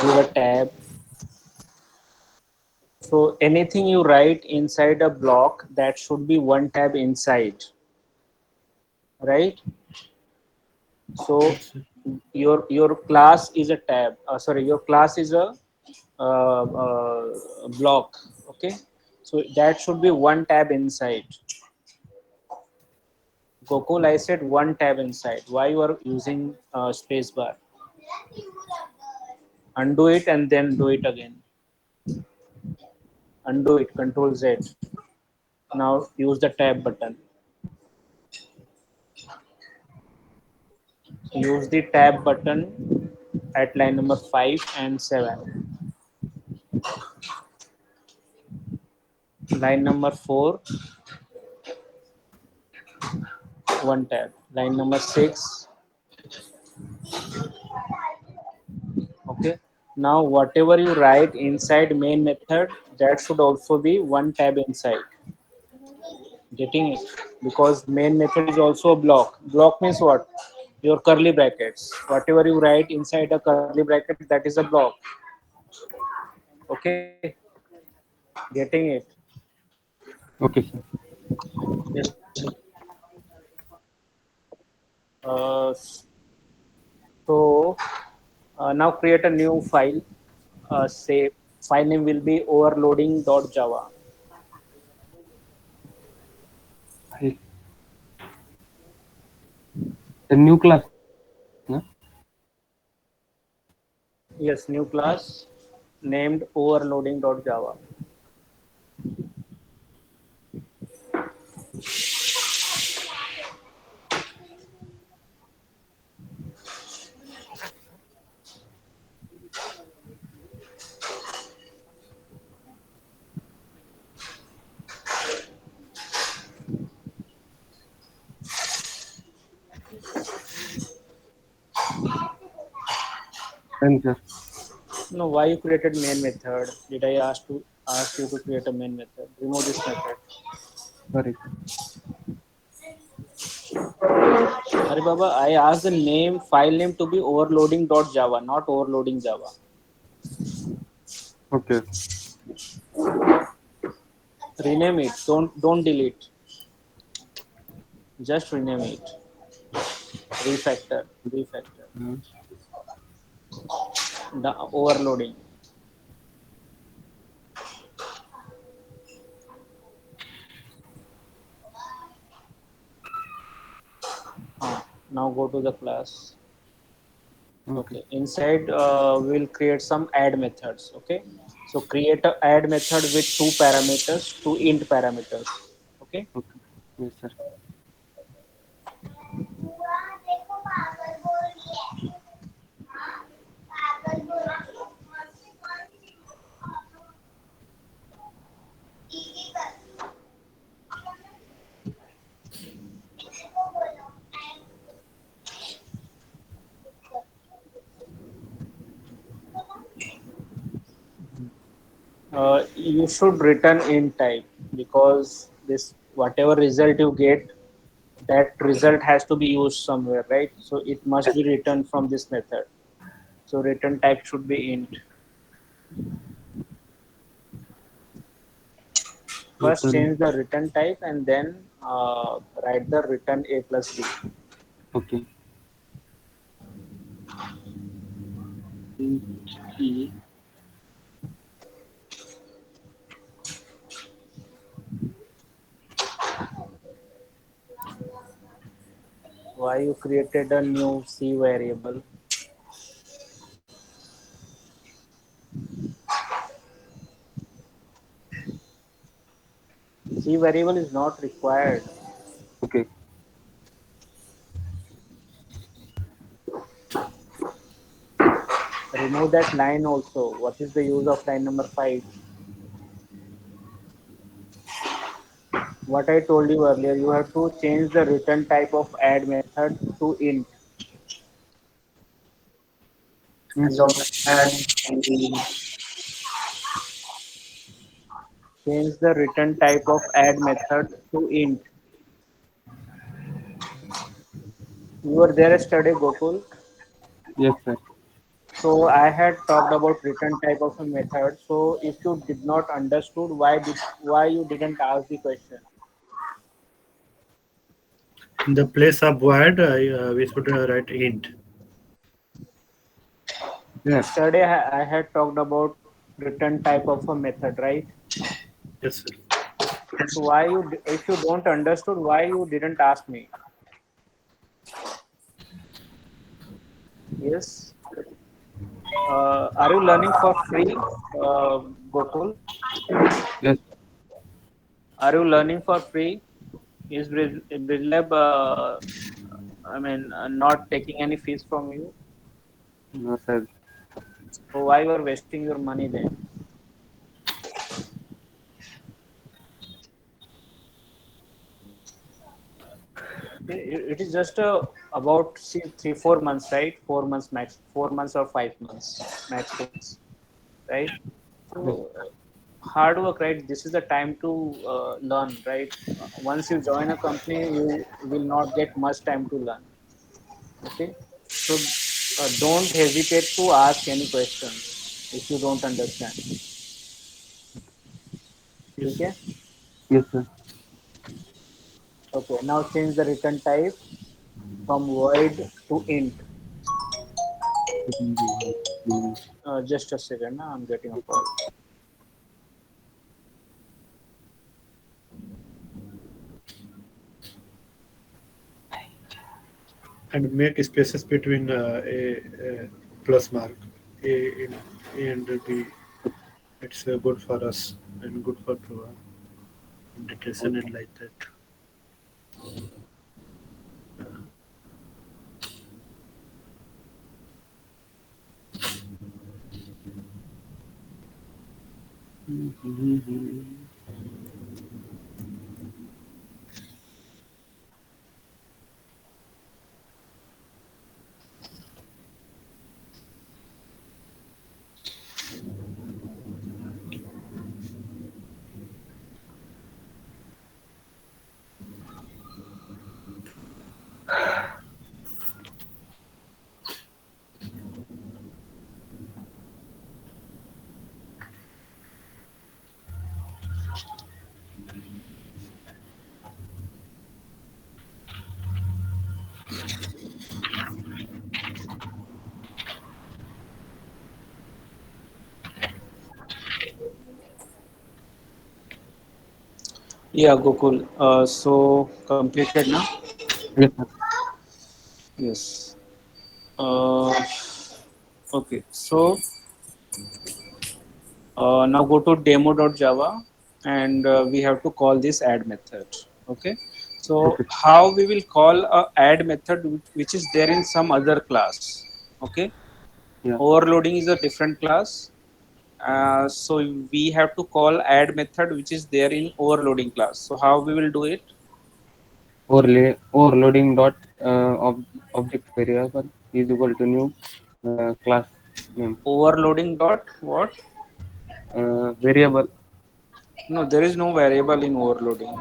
give a tab. So anything you write inside a block, that should be one tab inside, right? So Yes, sir. your class is a tab. Sorry, your class is a block. Okay, so that should be one tab inside. Gokul, I said one tab inside. Why you are using space bar? Undo it and then do it again. Undo it. Control Z. Now use the tab button. Use the tab button at line number 5 and 7. Line number 4, one tab. Line number 6. Okay. Now whatever you write inside main method, that should also be one tab inside. Getting it? Because main method is also a block. Block means what? Your curly brackets. Whatever you write inside a curly bracket, that is a block. Okay. Getting it? Okay, sir. Yes. Uh, so now create a new file. Say file name will be overloading.java. I, a new class, no? Yes, new class named overloading.java. Then, sir. No, why you created main method? Did I ask you to create a main method? Remove this method. Sorry, sir. Hari Baba, I asked the name file name to be overloading.java, not overloading Java. Okay. Rename it. Don't delete. Just rename it. Refactor. Refactor. Uh, The overloading. Now go to the class. okay. Okay. Inside we'll create some add methods. Okay. So create a add method with two parameters, two int parameters. Okay. Okay. Yes, sir. You should return int type because this whatever result you get, that result has to be used somewhere, right? So it must be returned from this method. So return type should be int. First Return. change the return type and then write the return a plus b. Okay. Int E. Why you created a new c variable? C variable is not required. Okay. Remove that line also. What is the use of line number 5? What I told you earlier, you have to change the return type of add method to int. Means And add change the return type of add method to int. You were there yesterday, Gokul. yes, sir. So I had talked about written type of a method. So if you did not understood, why you didn't ask the question? In the place of void, we should write int. Yes. Yesterday I had talked about written type of a method, right? Yes, sir. So if you don't understood, why you didn't ask me? Yes. Are you learning for free, Gokul? Yes. Are you learning for free? Is BridgeLab, I mean, not taking any fees from you? No, sir. So why you are wasting your money then? It is just about 3 4 months, right? 4 months max, 4 months or 5 months maximum, right? So Yes. hard work, right? This is the time to learn, right? Once you join a company, you will not get much time to learn. Okay, so don't hesitate to ask any questions if you don't understand. Yes, sir. Okay. Yes, sir. Okay, now change the return type from void to int. Just a second, I'm getting a call. And make spaces between a plus mark. A, in, a and B. It's good for us and good for integration and like that. Yeah, Gokul. So completed now. Yes, sir. Yes. uh, okay, so now go to demo.java, and we have to call this add method. Okay, so Okay. how we will call a add method which is there in some other class. Okay, Yeah. overloading is a different class. So we have to call add method which is there in overloading class. So how we will do it? Overloading dot object variable is equal to new class name. Overloading dot what? Variable. No, there is no variable in overloading.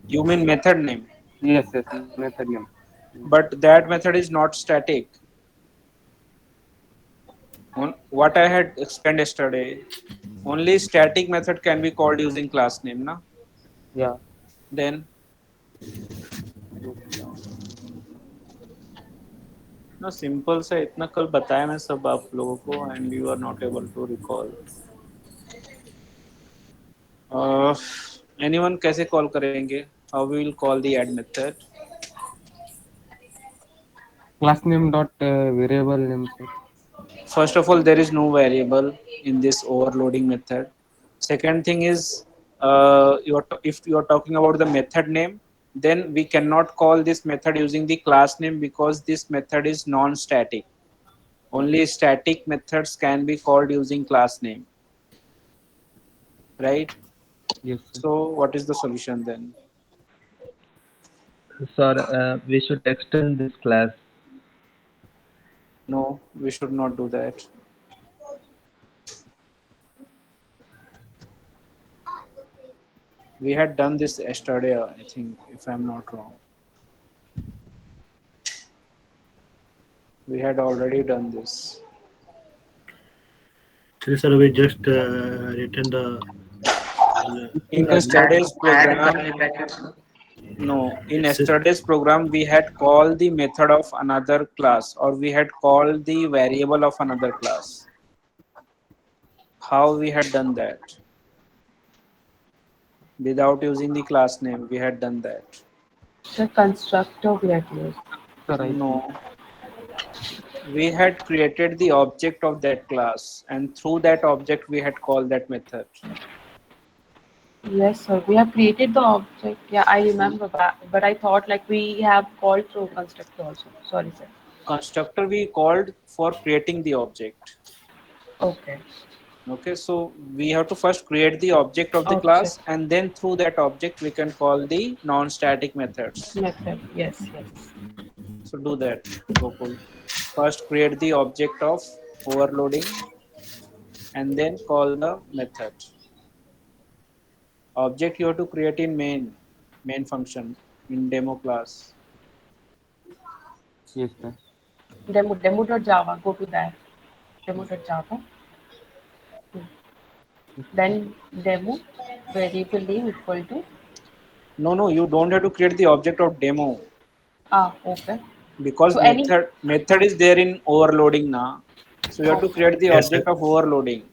You mean method name? Yes, yes. Method name. But that method is not static. What I had explained yesterday, only static method can be called using class name, na? Yeah. Then, no, simple से इतना कल बताया मैं सब आप लोगों को, and you are not able to recall. uh, anyone कैसे call करेंगे? How we will call the add method? Class name dot variable name, sir. First of all, there is no variable in this overloading method. Second thing is, if you are talking about the method name, then we cannot call this method using the class name because this method is non-static. Yeah. Only static methods can be called using class name, right? Yes, sir. So what is the solution then? Sir, we should extend this class. No, we should not do that. We had done this yesterday, I think, if I'm not wrong. We had already done this. Actually, sir, we just written the In Yeah, yesterday's program, no, in it's yesterday's program, we had called the method of another class, or we had called the variable of another class. How we had done that? Without using the class name, we had done that. The constructor we had used. sir, I think. No, we had created the object of that class, and through that object, we had called that method. Yes, sir. We have created the object. Yeah, I remember, but I thought like we have called through constructor also. Sorry, sir. Constructor we called for creating the object. Okay. Okay, so we have to first create the object of the Object class, and then through that object we can call the non-static methods. method. Yes, yes. So do that, Gokul. First create the object of overloading and then call the method. Object you have to create in main function in demo class. Yes, sir. Demo.java. Go to that. Demo.java. Then demo variable name equal to No, you don't have to create the object of demo okay. because So any method is there in overloading now. So you have to okay. create the yes, sir. object of overloading.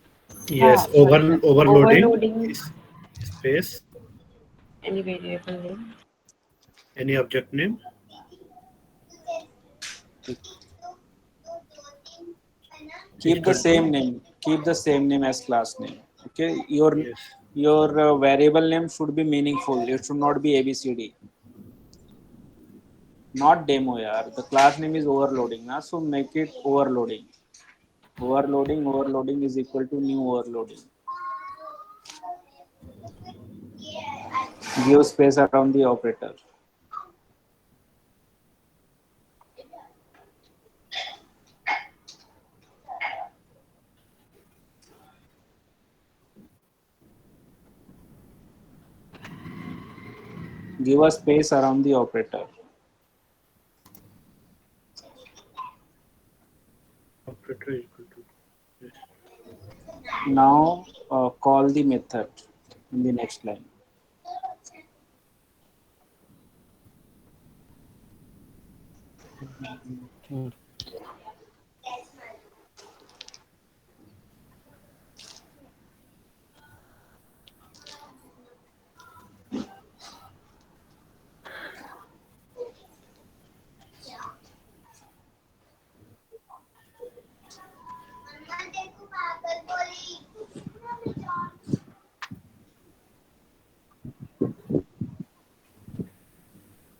Yes, Sorry, sir. overloading Overloading is space any variable name. any object name. Keep the Equal to same name. Keep the same name as class name. Okay, yes. your variable name should be meaningful. It should not be ABCD. Not demo, yaar. The class name is overloading, na? So make it overloading. Overloading is equal to new overloading. Give space around the operator. Give a space around the operator. Operator equal to yes. Now call the method in the next line. Hmm.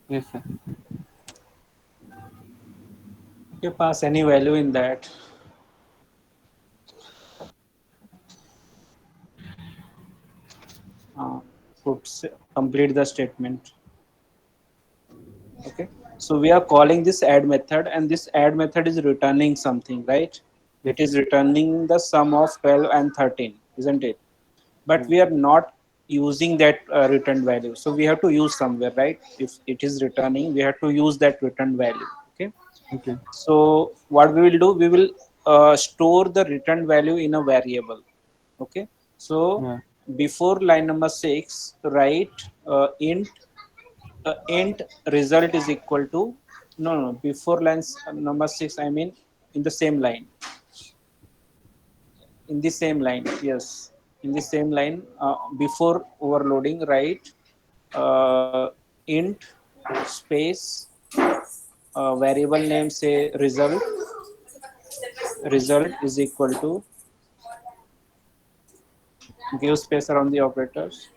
Yes, sir. You pass any value in that. Uh, complete the statement. Okay, so we are calling this add method, and this add method is returning something, right? Yes, It is returning the sum of 12 and 13, isn't it? But sir. we are not using that return value, so we have to use somewhere, right? If it is returning, we have to use that return value. Okay, Okay. so what we will do, we will store the return value in a variable. Okay, so Yeah. before line number 6, write int result is equal to, no, before lines number 6, I mean in the same line, yes, in the same line, before overloading, write int space variable name, say result is equal to, give space around the operators,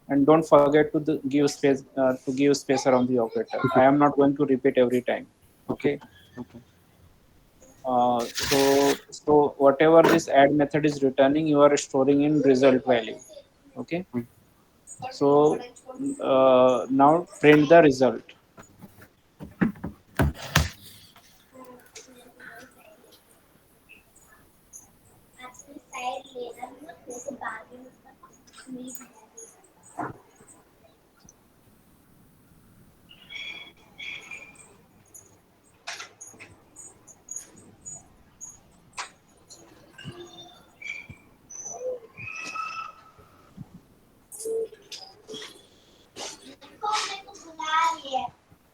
and don't forget to give space around the operator. I Okay. am not going to repeat every time. Okay. Okay, Okay. so whatever this add method is returning, you are storing in result value. Okay, Hmm. so now print the result.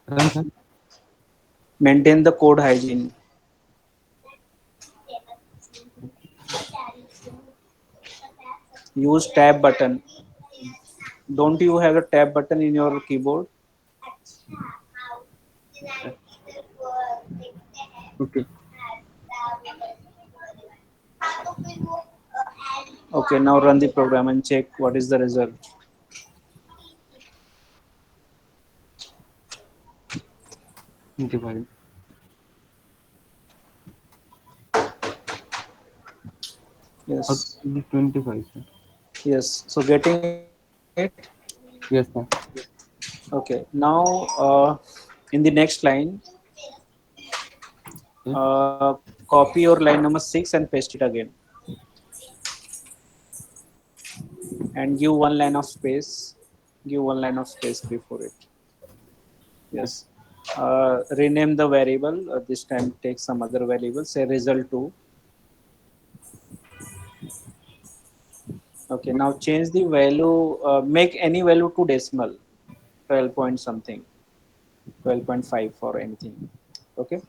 Run, sir. Maintain the code hygiene. Use tab button. Don't you have a tab button in your keyboard? Okay. Okay, now run the program and check what is the result. Divide. Out Yes, 25, sir. yes. So getting it. Yes, sir. Okay. Now, in the next line, Okay. copy your line number 6 and paste it again, and give one line of space. Give one line of space before it. Okay. Yes. Rename the variable. This time, take some other variable. Say result 2. Okay. Now change the value. Make any value to decimal. 12 point something. 12.5 or anything. Okay.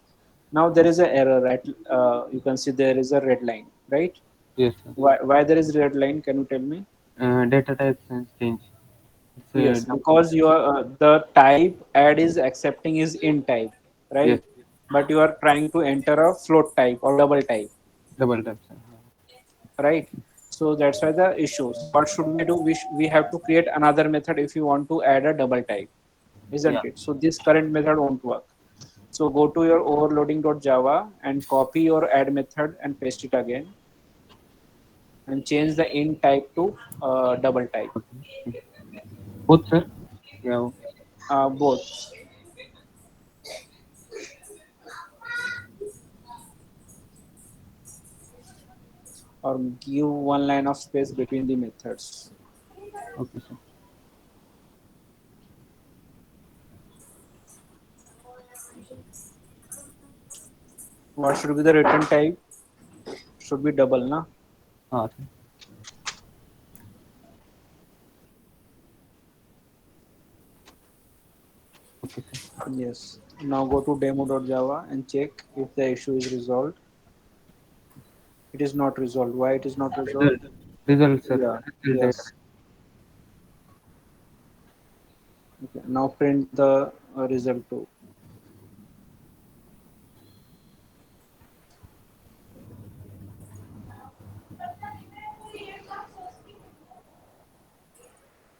Now there is a error at you can see there is a red line, right? Yes, sir. Why there is red line? Can you tell me? Data type has changed. It's Yes, double. because your the type add is accepting is int type, Yes, right? But you are trying to enter a float type or double type, double type, sir. right? So that's why the issue. So what should we do? We have to create another method if you want to add a double type, Yeah. isn't it? So this current method won't work. So go to your overloading.java and copy your add method and paste it again and change the int type to double type. Okay. Both, sir. Yeah. Both, or give one line of space between the methods. Okay, sir. What should be the return type? Should be double, na? Sir. Okay, sir. Yes. Now go to demo.java and check if the issue is resolved. It is not resolved. Why it is not resolved? Result. Result, sir. Yeah. Result data. Yes. Okay. Now print the result too.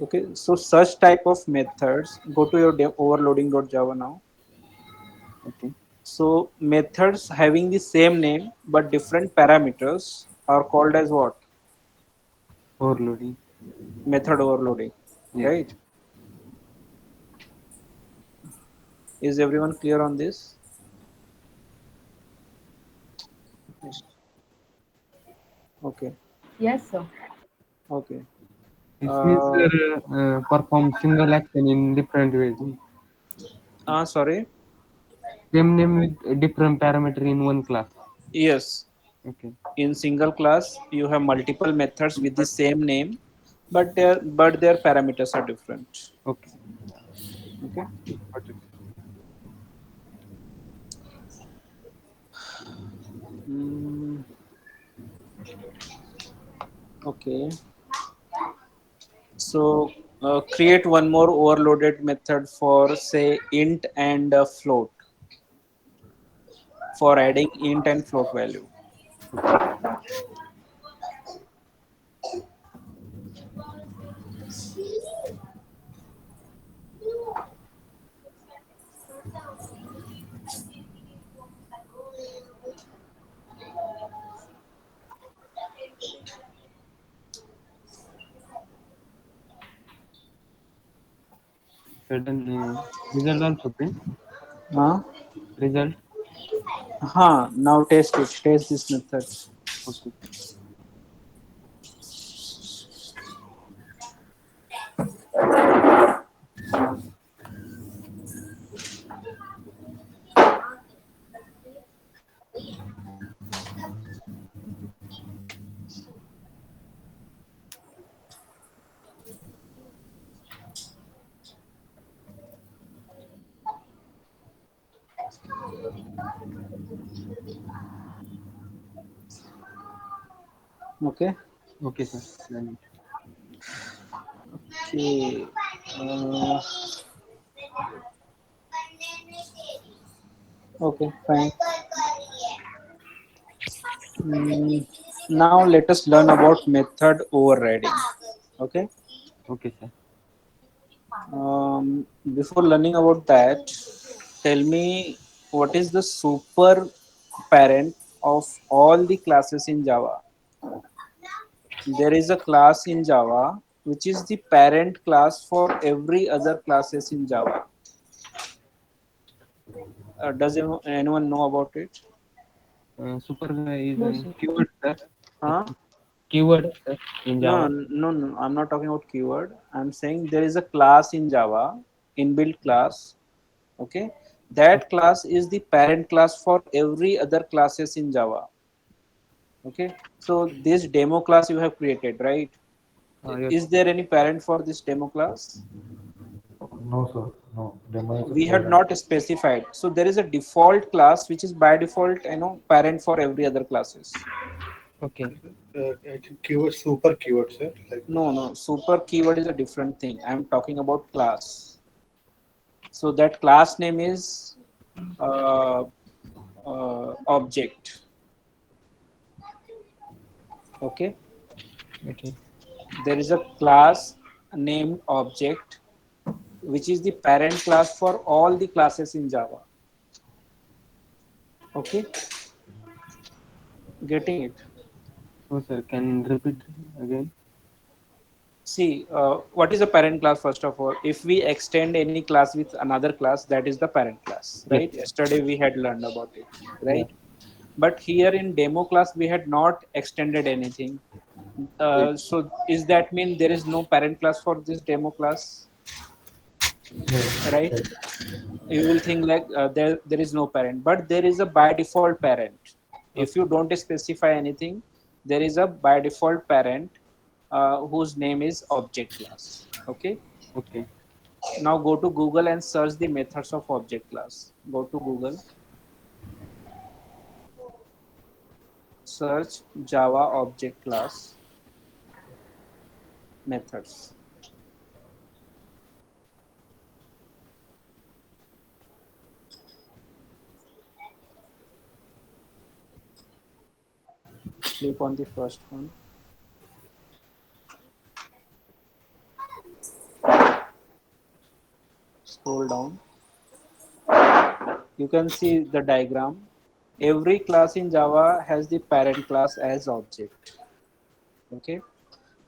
Okay. So such type of methods. Go to your overloading.java now. Okay. So methods having the same name but different parameters are called as what? Overloading. Method overloading, Yes. right? Is everyone clear on this? Okay, Yes, sir. okay. This means, Uh, sir, perform single action in different ways. Sorry. Same name with different parameter in one class. Yes, Okay. in single class you have multiple methods with the same name, but their parameters are different. Okay. Okay. Got it. Mm, okay. So create one more overloaded method for say int and float for adding int and float value. Okay. So then result also print. Huh? Result. Now test it. Test this method. Okay. Okay. Okay, sir. Done it. Okay. Uh, okay. Fine. Mm, now let us learn about method overriding. Okay. Okay, sir. Before learning about that, tell me what is the super parent of all the classes in Java? There is a class in Java which is the parent class for every other classes in Java. Does anyone know about it? Super is No, a sir. keyword, sir. Huh? Keyword, sir, in No, Java. no, no. I'm not talking about keyword. I'm saying there is a class in Java, inbuilt class. Okay, that class is the parent class for every other classes in Java. Okay, so this demo class you have created, right? Yes. Is there any parent for this demo class? No, sir. No. Demo is a We had parent. not specified. So there is a default class which is by default, parent for every other classes. Okay. I think keyword, super keyword, sir. Like No, no, super keyword is a different thing. I'm talking about class. So that class name is uh, object. Okay, Okay. there is a class named object which is the parent class for all the classes in Java. Okay, getting it? So, sir, can repeat again? See, what is a parent class first of all? If we extend any class with another class, that is the parent class, Yes. right? Yesterday we had learned about it, Yeah. right? But here in demo class we had not extended anything. Yes. So is that mean there is no parent class for this demo class, Yes. right? Yes. You will think like there is no parent, but there is a by default parent. If Okay. you don't specify anything, there is a by default parent whose name is object class. Okay, Okay. now go to Google and search the methods of object class. Go to Google, search Java object class methods. Click on the first one, scroll down, you can see the diagram. Every class in Java has the parent class as object. Okay,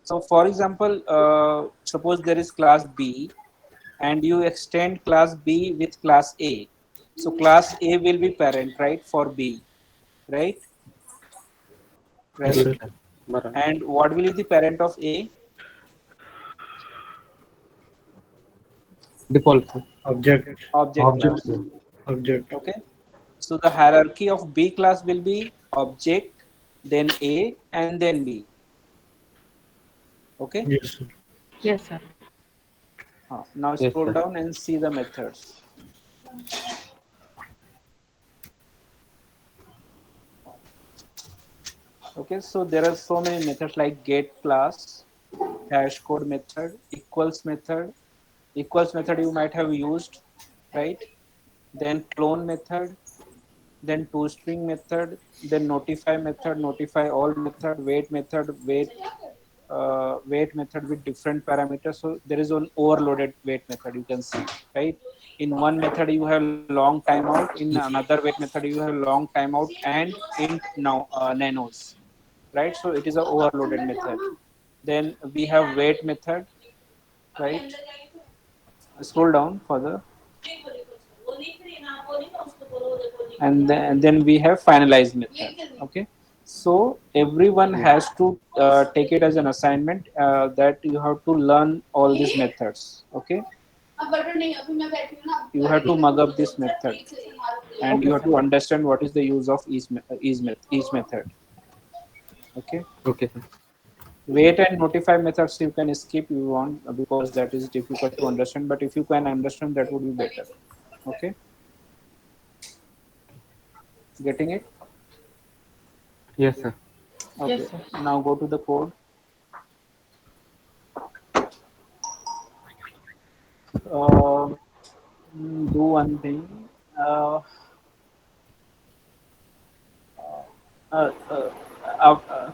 so for example, suppose there is class B and you extend class B with class A. So class A will be parent, right, for B, right? yes, Right. Yes, sir. sir. Barabar. And what will be the parent of A? Default, sir. Object, Object Object, class. sir. object. Okay. So the hierarchy of B class will be object, then A, and then B. Okay. Yes, sir. Yes, sir. Now Yes, scroll sir. down and see the methods. Okay, so there are so many methods like get class, hash code method, equals method. Equals method you might have used, right? Then clone method, then toString method, then notify method, notify all method, wait method, wait method with different parameters. So there is an overloaded wait method you can see, right? In one method you have long timeout, in another wait method you have long timeout and int now nanos, right? So it is a overloaded method. Then we have wait method, right? Scroll down further, and then we have finalized method. Okay, so everyone Yes. has to take it as an assignment that you have to learn all these methods. Okay, you have to mug up this method and Okay, you have sir. to understand what is the use of each method. Okay, Okay, sir. wait and notify methods you can skip you want because that is difficult to understand, but if you can understand that would be better. Okay, Getting it? Yes, sir. Yes, Okay. sir. Now go to the code. Uh, do one thing. Uh,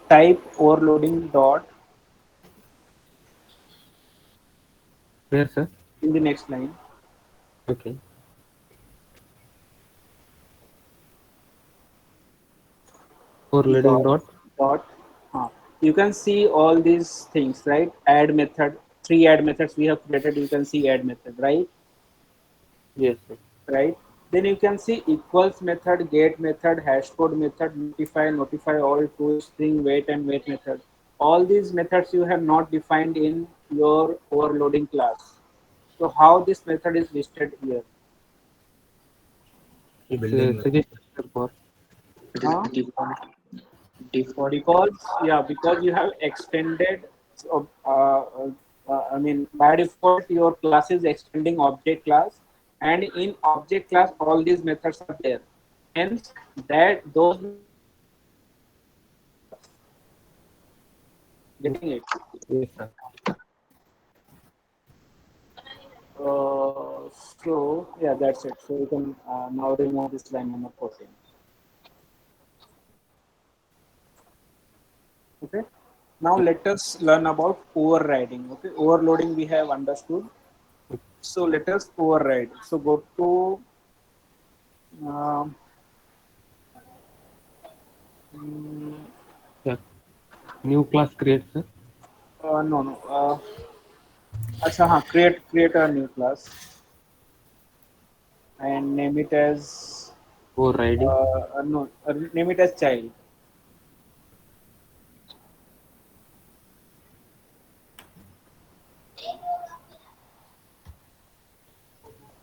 Type overloading dot Where, sir? in the next line. Okay. For loading Dot dot. dot. You can see all these things, right? Add method. Three add methods we have created. You can see add method, right? Yes, sir. Right. Then you can see equals method, get method, hash code method, notify all, to string wait and wait method. All these methods you have not defined in your overloading class. So how this method is listed here? It's Building suggested for. it is Huh? default. Because yeah, because you have extended. So, I mean, by default your class is extending object class, and in object class all these methods are there. Hence, that those getting it. Yes, sir. Uh, so yeah, that's it. So you can now remove this line number 14. Okay. Now let us learn about overriding. Okay, overloading we have understood. So let us override. So go to um, Yeah. New class create, sir. no no. Acha, create a new class and name it as Overriding. no name it as child.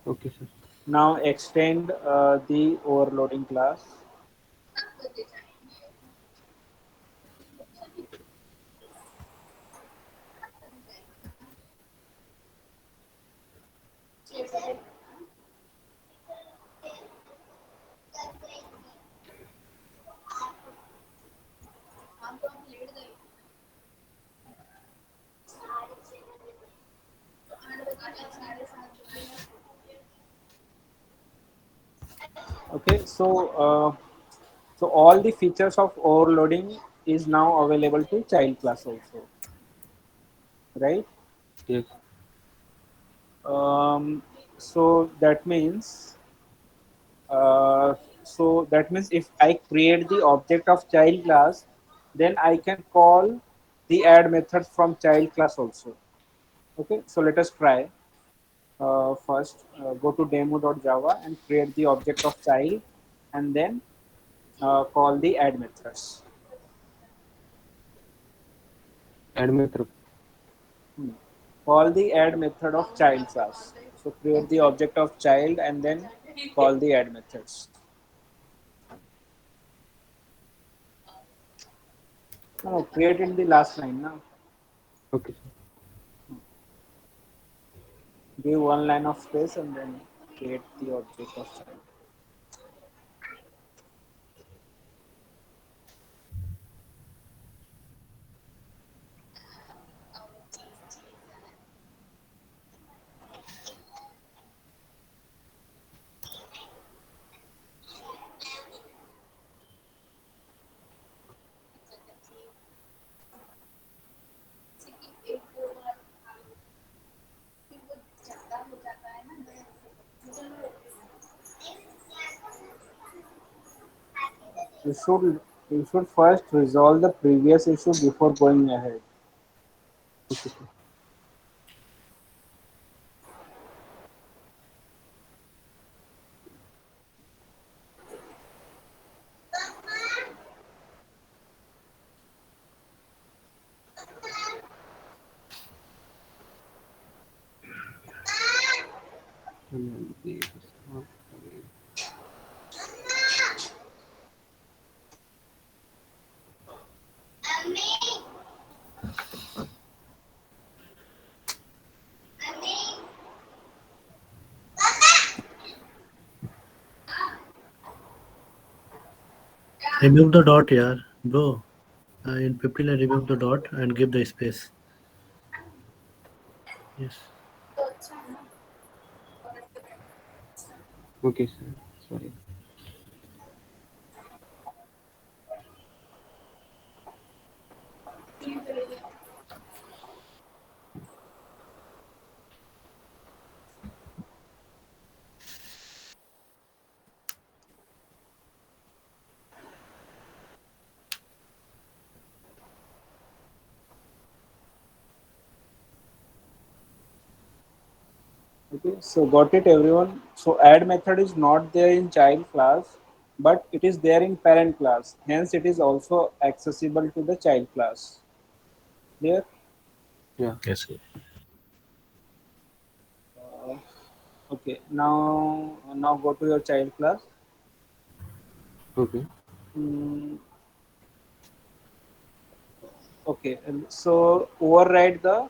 Okay, sir. Now extend the overloading class. Okay, so all the features of overloading is now available to child class also, right? Yes. Um, so that means uh, if I create the object of child class, then I can call the add methods from child class also. Okay, so let us try. First, go to demo.java and create the object of child, and then call the add methods. Add method. Hmm. Call the add method of child class. So create the object of child and then call the add methods. No, create in the last line now. Okay, sir. Give one line of space and then create the object of child. You should you should first resolve the previous issue before going ahead. Okay, sir. Yes. Remove the dot, yeah, bro. In 15 line, remove the dot and give the space. Yes. Okay, sir. Sorry. Okay, so got it everyone. So add method is not there in child class, but it is there in parent class. Hence, it is also accessible to the child class. Clear? Yeah. Yes, sir. Okay. Now go to your child class. Okay. Mm, okay. And so override the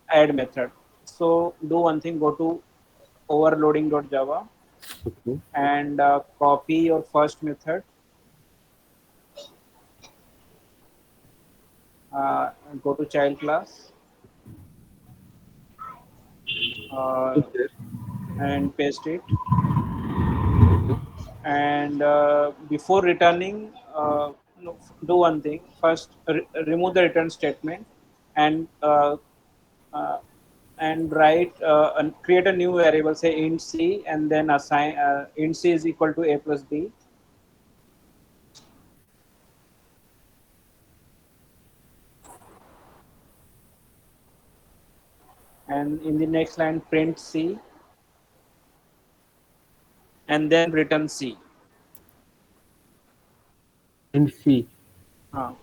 add method. So do one thing. Go to overloading.java Okay. and copy your first method. Go to child class uh, Yes, sir. and paste it. Okay. And before returning, no, do one thing. First, remove the return statement and uh, write and create a new variable, say int c, and then assign int c is equal to a plus b. And in the next line, print c and then return c. And C. Uh,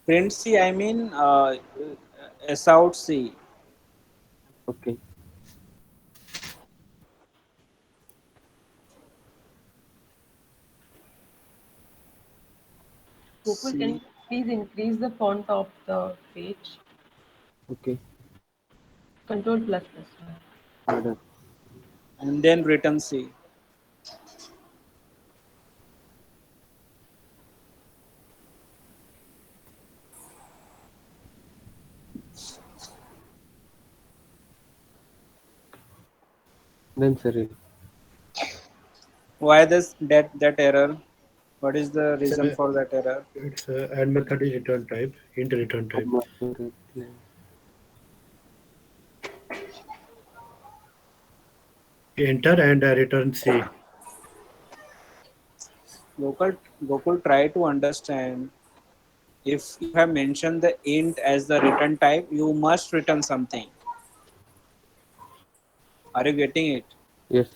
print c, I mean s out c. Okay. Gokul, can C you please increase the font of the page? Okay. Control plus plus. Done. and then return c. Then, sir. Why does that error? What is the It's reason a, for that error? it's a add method is return type, int return type. Enter and return C. Gokul, Gokul, try to understand. If you have mentioned the int as the return type, you must return something. Are you getting it? Yes.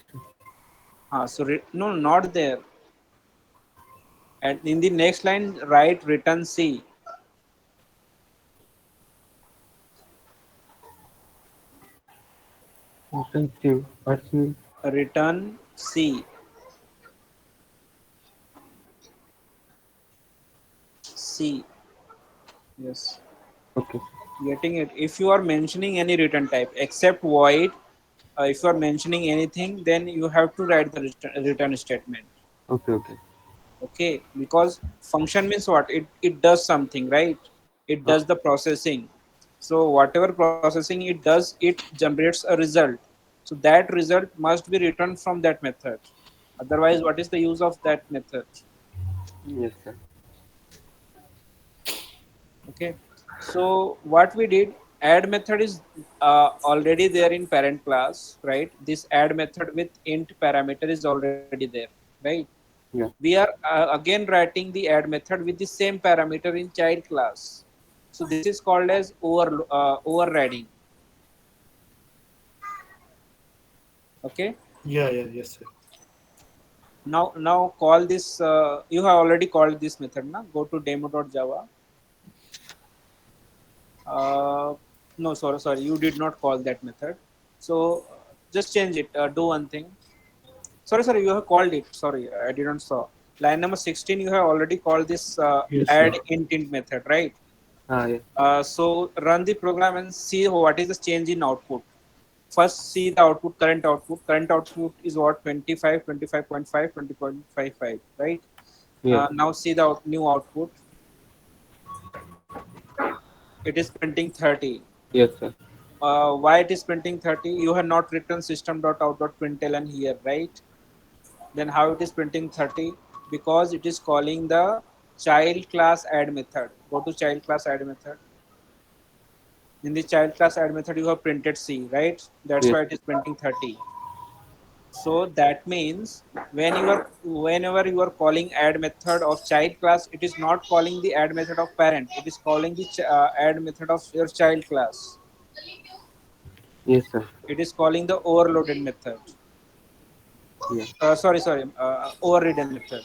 No, not there. And in the next line, write return C. Thank you. What's me? Return C. C. Yes. Okay. Getting it. If you are mentioning any return type except void, if you are mentioning anything, then you have to write the return statement. Okay. Okay. Okay, because function means what? It does something, right? It Uh, does the processing. So whatever processing it does, it generates a result. So that result must be returned from that method. Otherwise, what is the use of that method? yes, sir. Okay, so what we did, add method is already there in parent class, right? This add method with int parameter is already there, right? Yeah. We are again writing the add method with the same parameter in child class. So this is called as overriding. Okay. Yeah, yeah, yes, sir. Now call this. You have already called this method. Now go to demo.java. No, sorry, you did not call that method. So just change it. Do one thing. Sorry, you have called it. Sorry, I didn't saw. Line number 16, you have already called this Yes, sir. add int method, right? Yeah. So run the program and see what is the change in output. First see the output, current output. Current output is what? 25, 25.5, 20.55, right? Yes. Now see the new output. It is printing 30. Yes, sir. Why it is printing 30? You have not written system.out.println here, right? Then how it is printing 30? Because it is calling the child class add method. Go to child class add method. In the child class add method, you have printed C, right? That's Yes. why it is printing 30. So that means whenever you are calling add method of child class, it is not calling the add method of parent. It is calling the add method of your child class. Yes, sir. It is calling the overloaded method. Yes. Sorry, overridden method.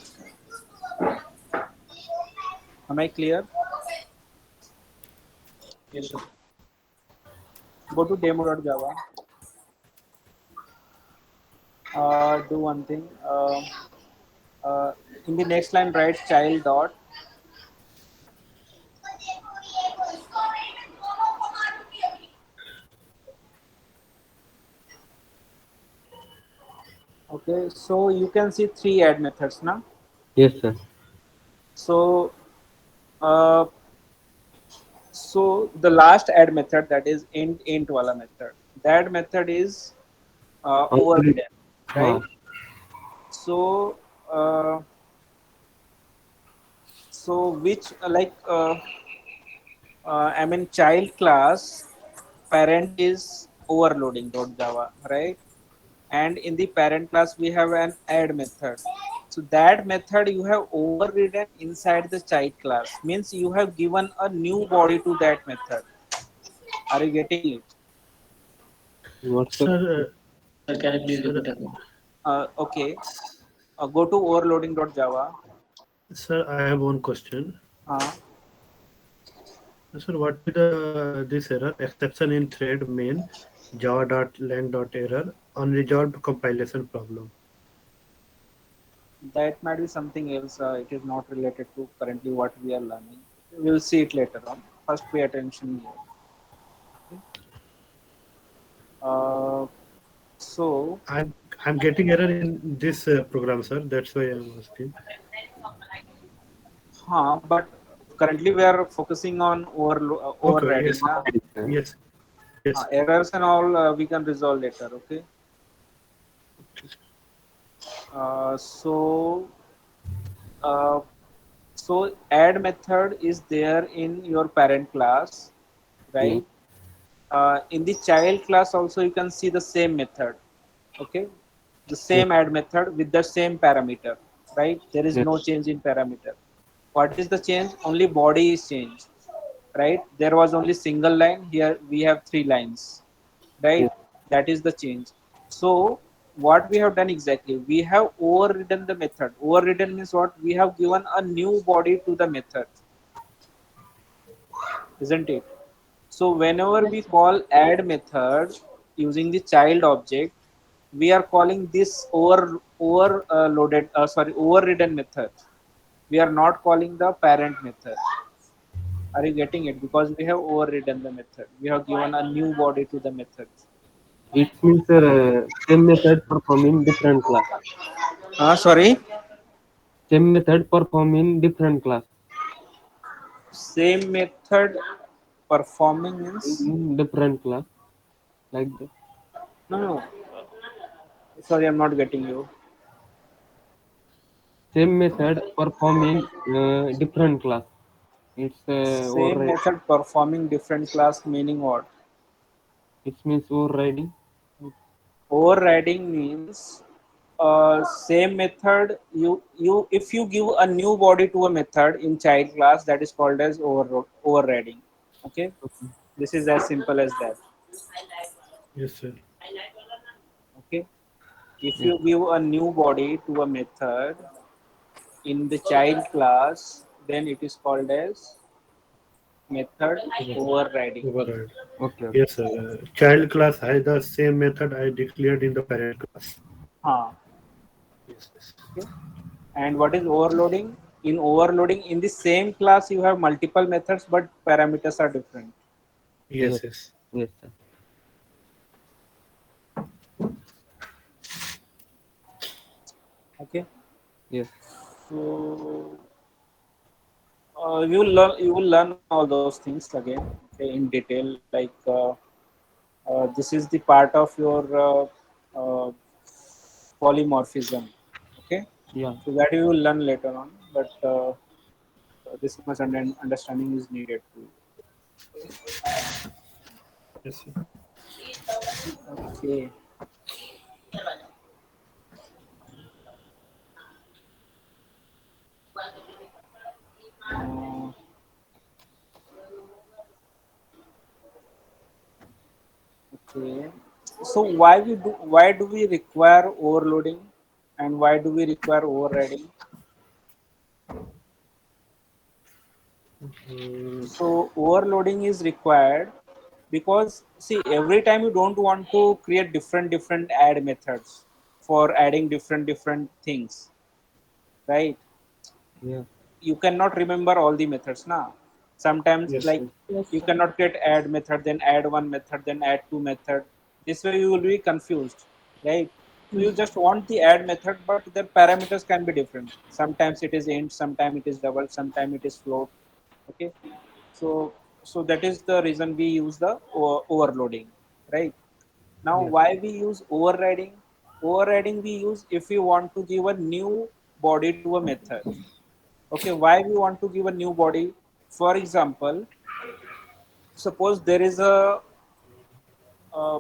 Am I clear? Yes, sir. Go to demo.java. Do one thing. Uh, in the next line, write child dot. Okay, so you can see three add methods now. Yes, sir. So, uh, so the last add method, that is int wala method. That method is Only. overridden, right? हाँ. So, uh, so which I mean child class parent is overloading .java, right? And in the parent class we have an add method. So that method you have overridden inside the child class, means you have given a new body to that method. Are you getting it? What, sir? Sir, Sir, can you please sir, repeat again? Okay, go to overloading.java. sir, I have one question. uh, Sir, what is the this error? Exception in thread main java.lang.error unresolved compilation problem. that might be something else. It is not related to currently what we are learning. We'll see it later on. First pay attention here. So I'm getting error in this program, sir. That's why I'm asking. but currently we are focusing on Okay, overriding yes, na. Yes, sir. yes, yes. Errors and all we can resolve later. Okay. Uh, so uh, so add method is there in your parent class, Yes. right? In the child class also you can see the same method. Okay, the Yes. same add method with the same parameter, right? There is Yes. no change in parameter. What is the change? Only body is changed, right? There was only single line, here we have three lines, right? Yes. That is the change. So what we have done exactly, we have overridden the method. Overridden means what? We have given a new body to the method, isn't it? So whenever we call add method using the child object, we are calling this overridden method. We are not calling the parent method. Are you getting it? Because we have overridden the method. We have given a new body to the method. It means, sir, same method perform in different class. Sorry. Same method perform in different class. Same method performing means In different class, like that. no. Sorry, I'm not getting you. Same method perform in different class. It's Same override. method performing different class meaning what? It means overriding. Overriding means same method you if you give a new body to a method in child class, that is called as overriding. Okay, this is as simple as that. Yes, sir. Okay, if Yes. you give a new body to a method in the child class, then it is called as method overriding. Override. Okay. Okay. Yes, sir. Child class has the same method I declared in the parent class. Huh. Yes, yes. Okay. And what is overloading? In overloading, in the same class you have multiple methods, but parameters are different. Yes. Yes, yes. Yes, sir. Okay, Yes. so you will learn all those things again, okay, in detail. Like this is the part of your polymorphism. Okay, Yeah. so that you will learn later on, but this much understanding is needed too. Yes, sir. Okay. Uh, okay. So why do we require overloading and why do we require overriding? Mm, So overloading is required because see every time you don't want to create different add methods for adding different things, right? Yeah. You cannot remember all the methods now. Sometimes yes, like sir. Yes, you sir. cannot get add method then add one method then add two method. This way you will be confused, right? So Hmm. you just want the add method but the parameters can be different. Sometimes it is int, sometimes it is double, sometimes it is float. Okay, so so that is the reason we use the overloading, right? Now Yes. why we use overriding? Overriding we use if we want to give a new body to a method. Okay, why we want to give a new body? For example, suppose there is a uh,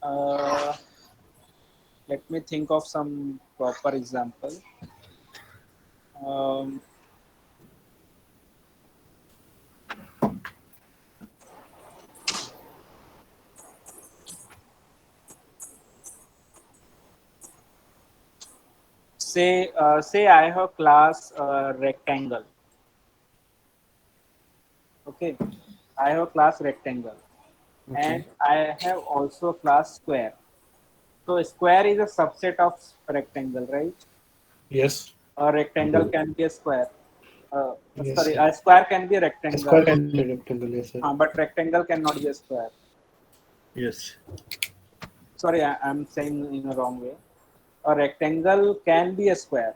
uh, let me think of some proper example. um, say I have class rectangle. Okay, I have class rectangle and Okay. I have also class square. So square is a subset of rectangle, right? Yes. A rectangle can be a square. Yes, Sorry, sir. a square can be a A square rectangle, can be rectangle. Yes, sir. but rectangle cannot be a square. Yes. Sorry, I'm saying in a wrong way. A rectangle can be a square,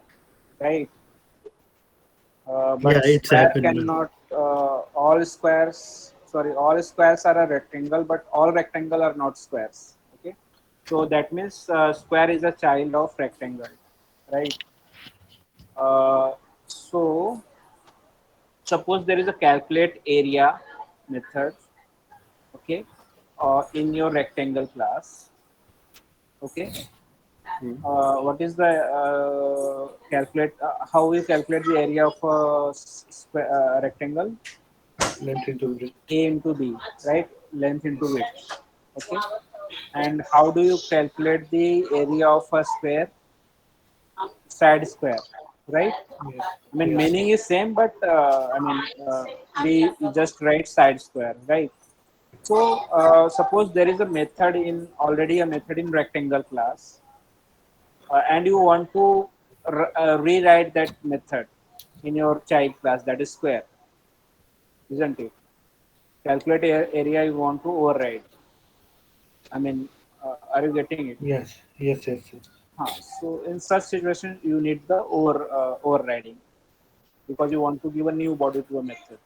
right? Yeah, But it's square happened. cannot. All squares, sorry, all squares are a rectangle, but all rectangle are not squares. Okay, so that means square is a child of rectangle, right? Uh, so suppose there is a calculate area method, okay, in your rectangle class, okay. Hmm. What is the calculate? How we calculate the area of a rectangle? Length into width. A into B, right? Length into width. Okay. And how do you calculate the area of a square? Side square, right? Yes. I mean, Yes, sir. meaning is same, but I mean, we just write side square, right? So suppose there is a method in already a method in rectangle class, and you want to rewrite that method in your child class, that is square, isn't it? Calculate area you want to override. I mean, are you getting it? Yes. Yes. Yes, sir. So in such situation, you need the overriding because you want to give a new body to a method.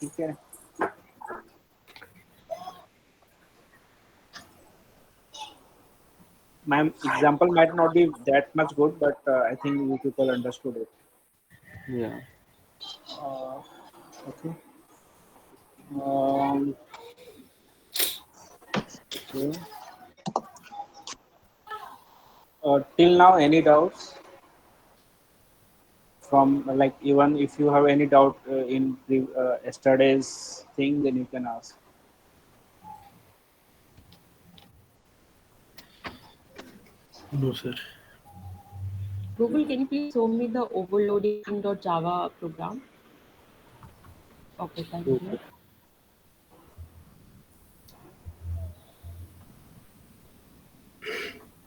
Okay. My example might not be that much good, but I think you people understood it. Yeah. Okay. Um, okay. Till now, any doubts from like even if you have any doubt in yesterday's thing, then you can ask. No, sir. Google, can you please show me the overloading.java program? Okay, thank you. Okay.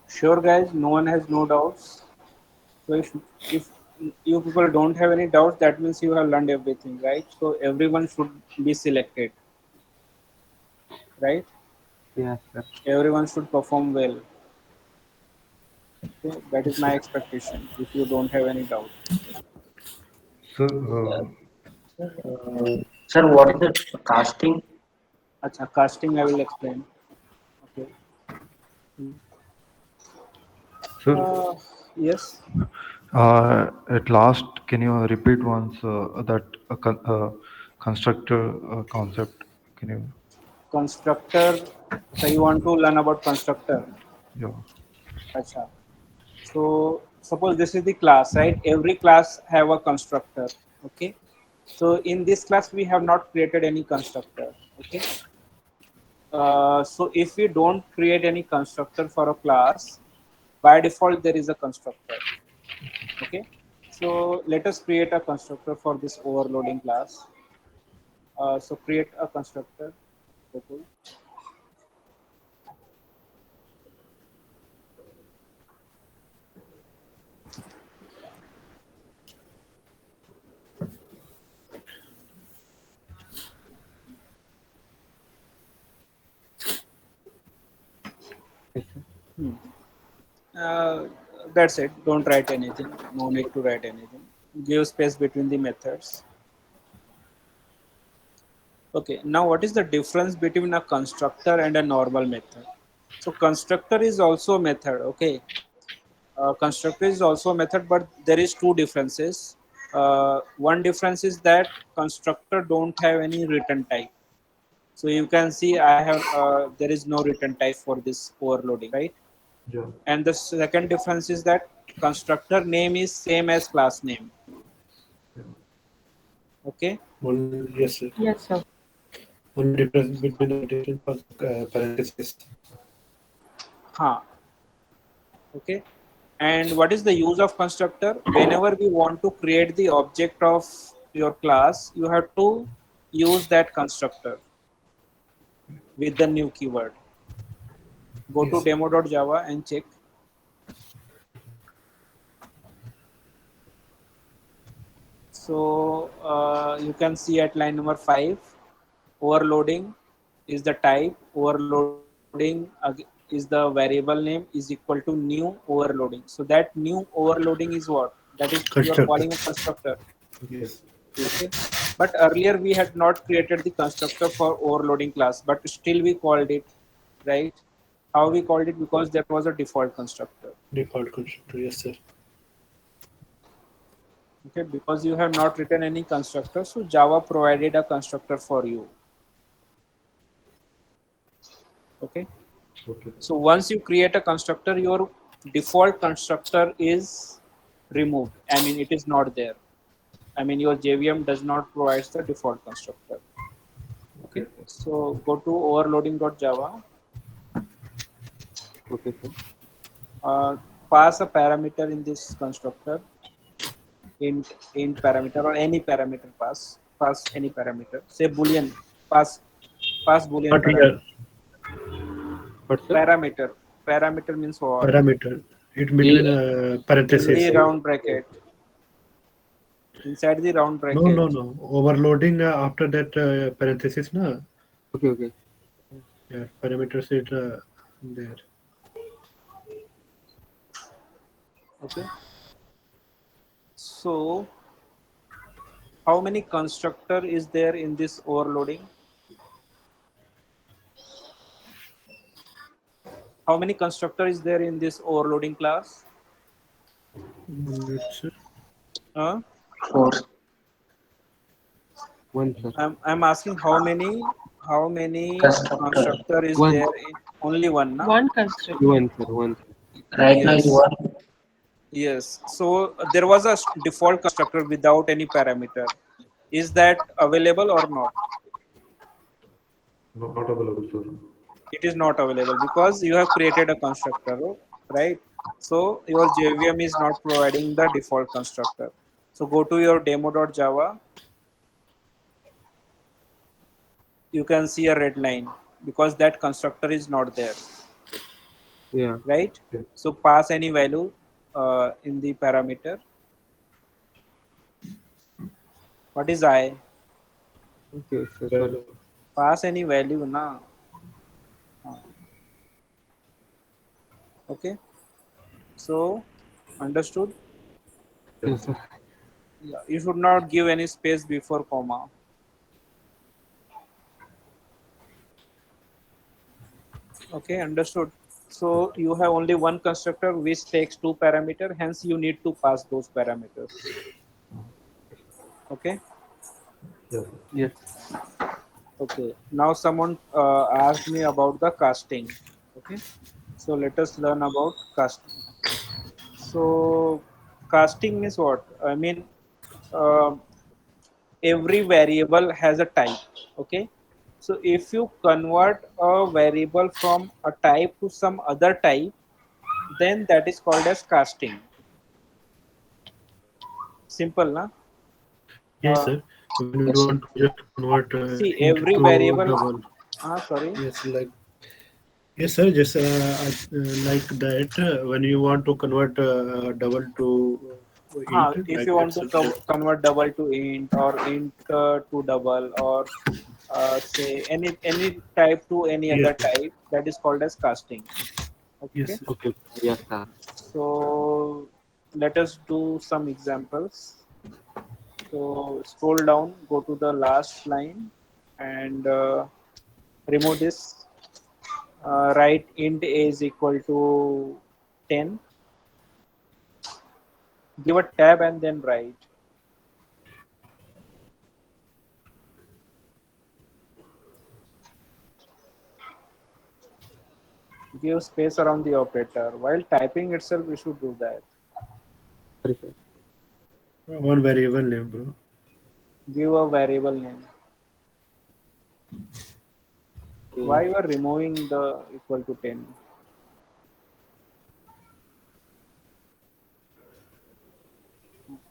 Sure, guys. No one has no doubts. So if you people don't have any doubts, that means you have learned everything, right? So everyone should be selected, right? Yes, sir. Everyone should perform well. Okay? That is Yes, my sir. expectation, if you don't have any doubt. Sir, Sir, what is the casting? Acha, casting I will explain. Okay. sir, Yes. at last, can you repeat once that constructor concept? Can you? Constructor. So you want to learn about constructor? Yeah. Acha. So suppose this is the class, right? Every class have a constructor. Okay. So in this class we have not created any constructor. Okay. So if we don't create any constructor for a class, by default there is a constructor. Okay. So let us create a constructor for this overloading class. So create a constructor. Okay. Yes, sir. Uh, that's it. Don't write anything. No need to write anything. Give space between the methods. Okay. Now, what is the difference between a constructor and a normal method? So, constructor is also a method. Okay. Constructor is also a method, but there is two differences. One difference is that constructor don't have any return type. So you can see I have there is no return type for this overloading, right? Yeah. And the second difference is that constructor name is same as class name. Okay. Yes, sir. Yes, sir. Only difference between the difference of parentheses. Huh. Okay. And what is the use of constructor? Whenever we want to create the object of your class, you have to use that constructor with the new keyword. Go to Yes. demo.java and check. So you can see at line number 5, overloading is the type, overloading is the variable name is equal to new overloading. So that new overloading is what? That is you are Constructor. calling a constructor. Yes. Okay. But earlier we had not created the constructor for overloading class, but still we called it, right? How we called it? Because that was a default constructor. Default constructor. Yes, sir. Okay, because you have not written any constructor, so Java provided a constructor for you. Okay. Okay. So once you create a constructor, your default constructor is removed. I mean, it is not there. I mean, your JVM does not provide the default constructor. Okay. So go to overloading.java. Okay, sir. Pass a parameter in this constructor. Int parameter or any parameter pass any parameter, say boolean, pass boolean What parameter. What, sir? Parameter means what? Parameter. It between In parentheses. the round bracket, inside the round bracket. No. Overloading after that parenthesis, na. Okay, okay. Yeah, parameters it there. Okay, so how many constructor is there in this overloading? How many constructor is there in this overloading class? It's, 4. One, sir. I'm asking how many Constructor. constructor is One. there in only one, na? One constructor. One, sir. One, sir. Right now is Yes. 1. Yes. So there was a default constructor without any parameter. Is that available or not? No, not available, sir. It is not available because you have created a constructor, right? So your JVM is not providing the default constructor. So go to your demo.java. You can see a red line because that constructor is not there, Yeah. right? Okay. So pass any value in the parameter. What is I? Okay, sir. Sorry. Value. Pass any value na. Okay. So understood? Yes, sir. Yeah. You should not give any space before comma. Okay, understood. So you have only one constructor which takes two parameter, hence you need to pass those parameters. Okay. Yes. Yes. Okay. Now someone asked me about the casting. Okay. So let us learn about casting. So casting means what? I mean, uh, every variable has a type. Okay. So if you convert a variable from a type to some other type, then that is called as casting. Simple, na? Yes, Uh, sir. When you Yes, want sir. to just convert See, int every to variable. double. Sorry. Yes, like yes, sir. Just like that. When you want to convert double to int, If like you want it's to convert double to int or int to double or say any type to any yes, other type, that is called as casting. yes, Okay. sir. Okay. Yes, sir. So let us do some examples. So scroll down, go to the last line, and remove this. Write int a is equal to 10. Give a tab and then write. Give space around the operator. While typing itself, we should do that. Sorry, sir. One variable name, bro. Give a variable name. Okay. Why you are removing the equal to 10?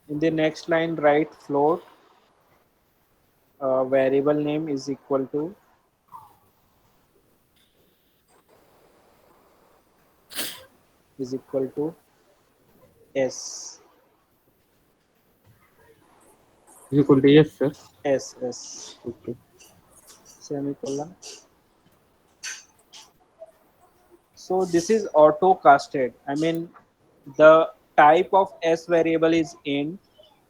In the next line, write float. Variable name is equal to s. Is equal to yes, sir. S Okay. semicolon. So this is auto casted. I mean, the type of s variable is int,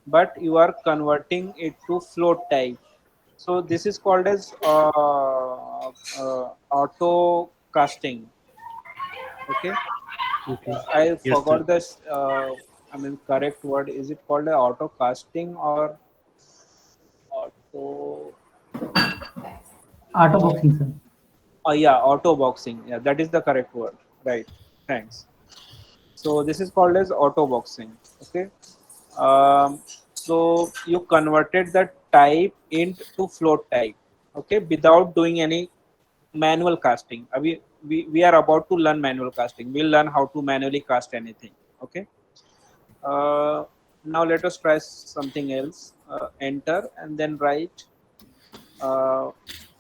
but you are converting it to float type. So this is called as auto casting. Okay, Okay. I Yes, sir. forgot this. I mean, correct word. Is it called a auto casting or auto? Auto boxing, sir. Yeah, auto boxing. Yeah, that is the correct word. Right. Thanks. So this is called as auto boxing. Okay. Um, so you converted the type int to float type. Okay, without doing any manual casting. We are about to learn manual casting. We'll learn how to manually cast anything. Okay. Now let us try something else. Enter and then write.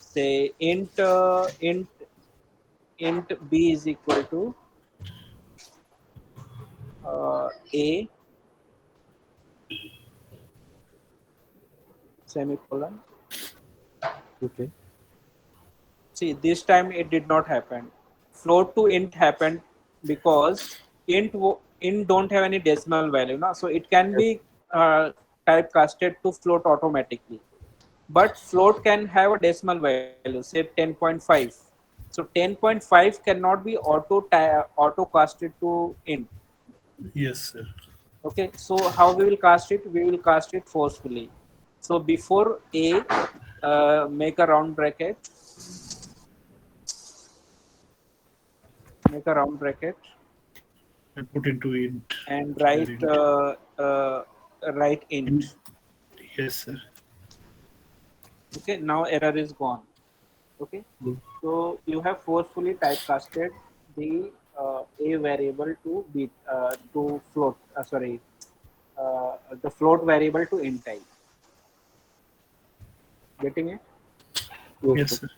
Say int b is equal to a semicolon. Okay. See, this time it did not happen. Float to int happened because int don't have any decimal value, na? So it can Yes. be typecasted to float automatically. But float can have a decimal value, say 10.5. So 10.5 cannot be auto casted to int. Yes, sir. Okay, so how we will cast it? We will cast it forcefully. So before a, make a round bracket, make a round bracket, And put into int. and Here write int. write int. int. Yes, sir. Okay, now error is gone. Okay, Mm. so you have forcefully typecasted the a variable to be to float. Sorry, the float variable to int type. Getting it? Yes, Yes, sir. sir.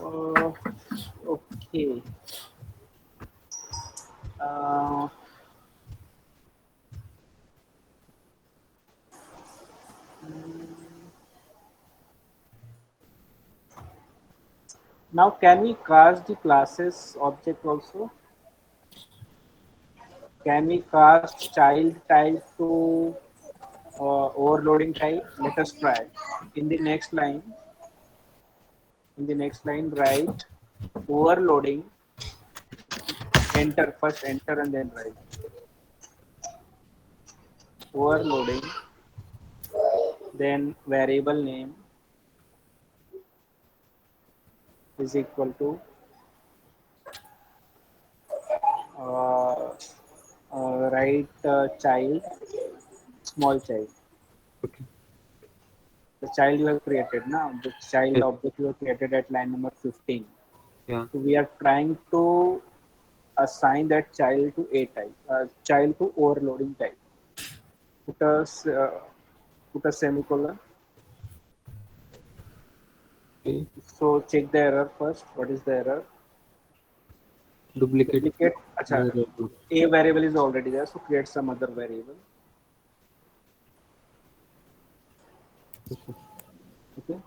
Uh, okay. Uh, Now can we cast the classes object also? Can we cast child type to overloading type? Let us try. In the next line, write overloading, enter, first enter and then write overloading, then variable name is equal to uh, write child, small child. Okay. The child you have created now, the child Yes. object you have created at line number 15. Yeah. So we are trying to assign that child to A type, child to overloading type. Put a, put a semicolon. Okay. So check the error first. What is the error? Duplicate. Duplicate. Acha, variable. A variable is already there, so create some other variable. Okay. Okay.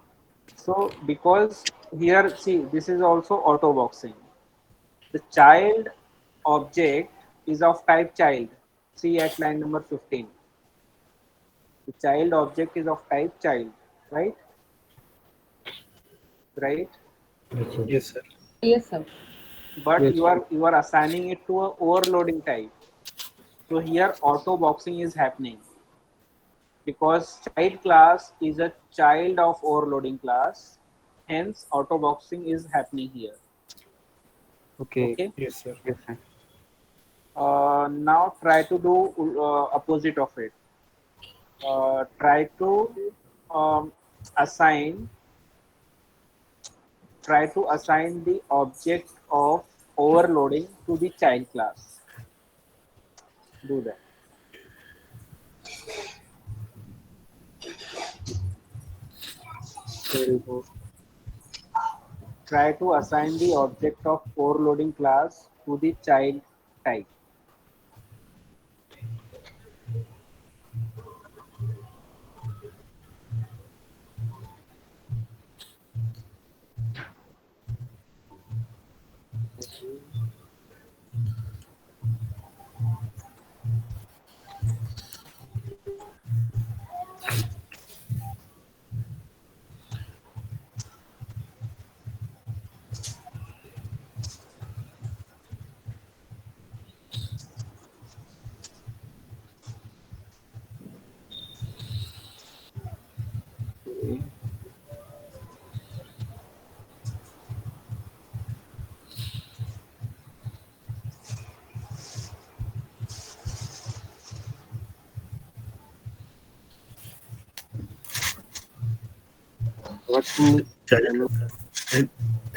So because here, see, this is also auto boxing. The child object is of type child. See at line number 15. The child object is of type child, right? Right. Yes, sir. Yes, sir. Yes, sir. But Yes. you are assigning it to a overloading type. So here auto boxing is happening because child class is a child of overloading class. Hence auto boxing is happening here. Okay. Okay. Yes, sir. Yes, sir. Now try to do opposite of it. Try to um, assign the object of overloading to the child class. Do that. Very good. Try to assign the object of overloading class to the child type. Okay. What to Child. And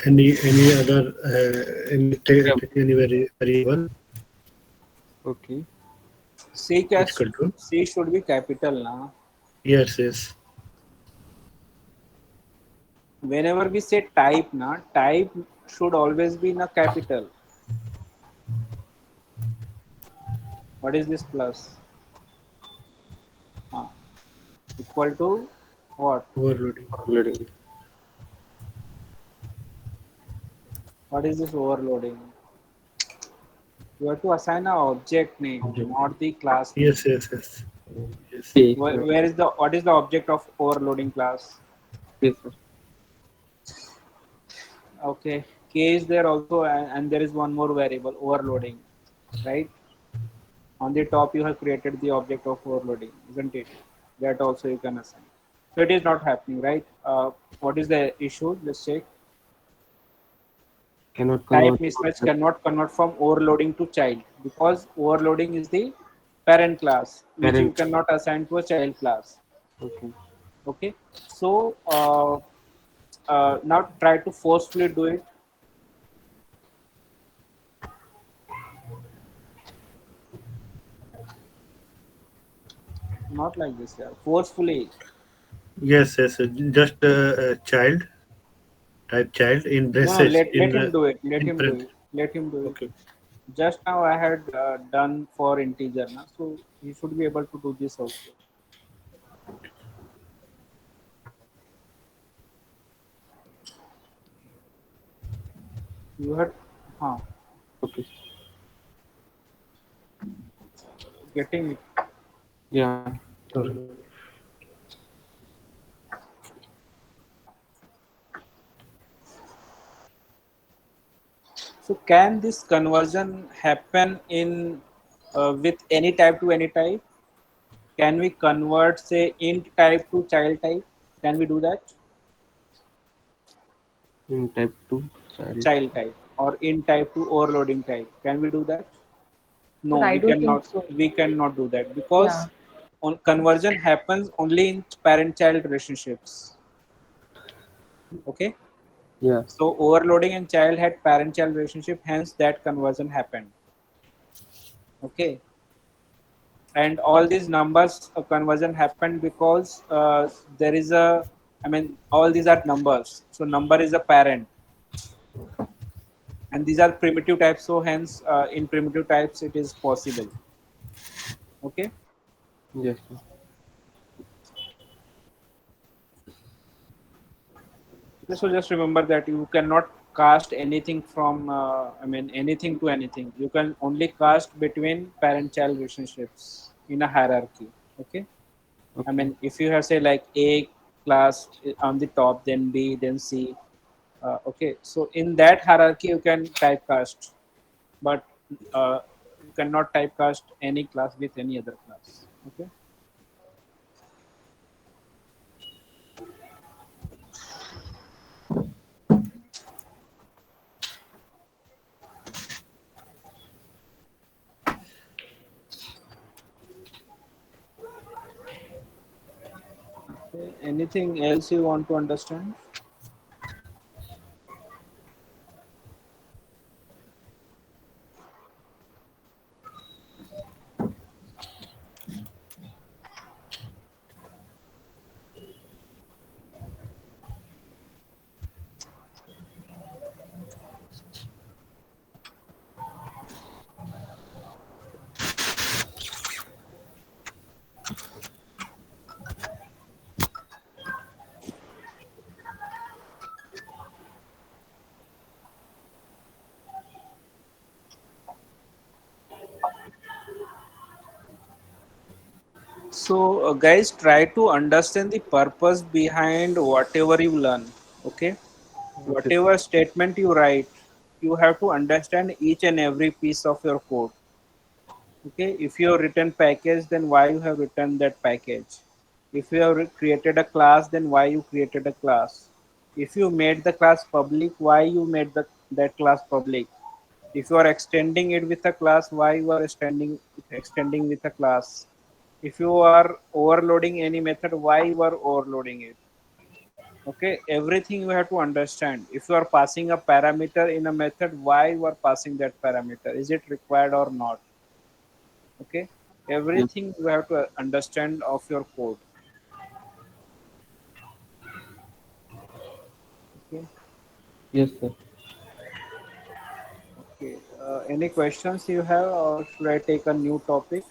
any other Yeah. any variable Okay. equal to? C should be capital now. Yes, yes. Whenever we say type na, type should always be in a capital. What is this plus? Ah, equal to what? Overloading. Loading. What is this overloading? You have to assign an object name, Object. not the class name. Yes, yes, yes. Yes. Okay. Where is the what is the object of overloading class? Yes, sir. Okay, K is there also, and there is one more variable overloading, right? On the top you have created the object of overloading, isn't it? That also you can assign. So it is not happening, right? What is the issue? Let's check. Cannot Type convert. mismatch cannot convert from overloading to child because overloading is the parent class which you Parent. cannot assign to a child class. Okay. Okay, so now try to forcefully do it. Not like this, yeah. Forcefully. Yes, yes. Just child. Type child in No, no, braces let him do it. Let in him do print. it. Let him do it. Okay. Just now I had done for integer, na? So he should be able to do this also. You had, huh, Okay. getting it. Yeah. Sorry. So can this conversion happen in with any type to any type? Can we convert say int type to child type? Can we do that? In type 2 child. Child type or int type to overloading type. Can we do that? No, But I we don't think cannot. so. We cannot do that Yeah. because on conversion happens only in parent-child relationships. Okay. Yeah. So overloading and child had parent-child relationship, hence that conversion happened. Okay. And all these numbers conversion happened because there is a, I mean, all these are numbers. So number is a parent, and these are primitive types. So hence, in primitive types, it is possible. Okay. Yes, sir. So just remember that you cannot cast anything from, I mean, anything to anything. You can only cast between parent-child relationships in a hierarchy. Okay. I Okay. mean, if you have say like A class on the top, then B, then C. Okay. So in that hierarchy, you can typecast, but you cannot typecast any class with any other class. Okay. Okay. Anything else you want to understand? So, guys, try to understand the purpose behind whatever you learn. Okay, Okay, sir. whatever statement you write, you have to understand each and every piece of your code. Okay, if you have written package, then why you have written that package? If you have created a class, then why you created a class? If you made the class public, why you made that class public? If you are extending it with a class, why you are extending with a class? If you are overloading any method, why you are overloading it? Okay, everything you have to understand. If you are passing a parameter in a method, why you are passing that parameter? Is it required or not? Okay, Yeah. everything you have to understand of your code. Okay. Yes, sir. Okay, any questions you have, or should I take a new topic?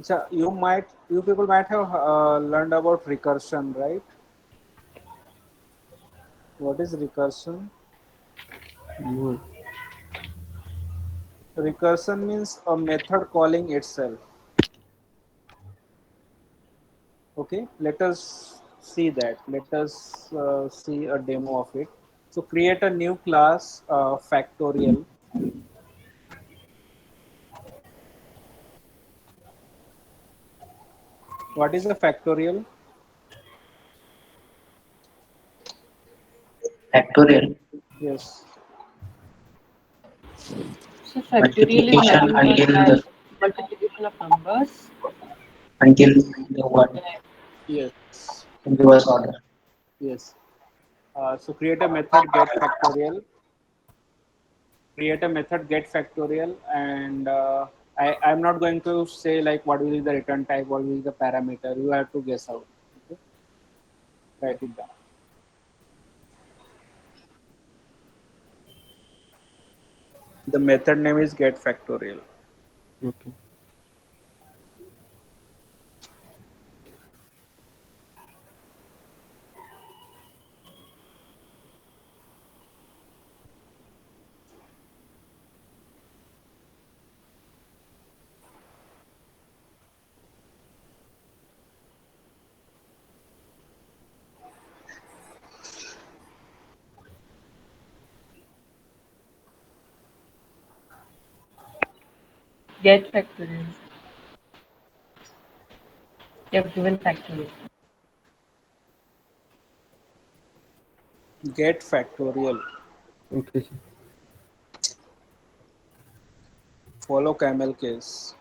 So you people might have learned about recursion, right? What is recursion? No. Recursion means a method calling itself. Okay, let us see that. Let us see a demo of it. So create a new class, factorial. What is a factorial? Factorial. Yes. So factorial is Multiplication nothing but until that the multiplication of numbers. until the one Yes. in reverse order. Yes. So create a method get factorial. Create a method get factorial, and I'm not going to say like what will be the return type, what will be the parameter. You have to guess out. Okay? Write it down. The method name is get factorial. Okay. Get factorial. You have given factorial. Get factorial. Okay, sir. Follow camel case.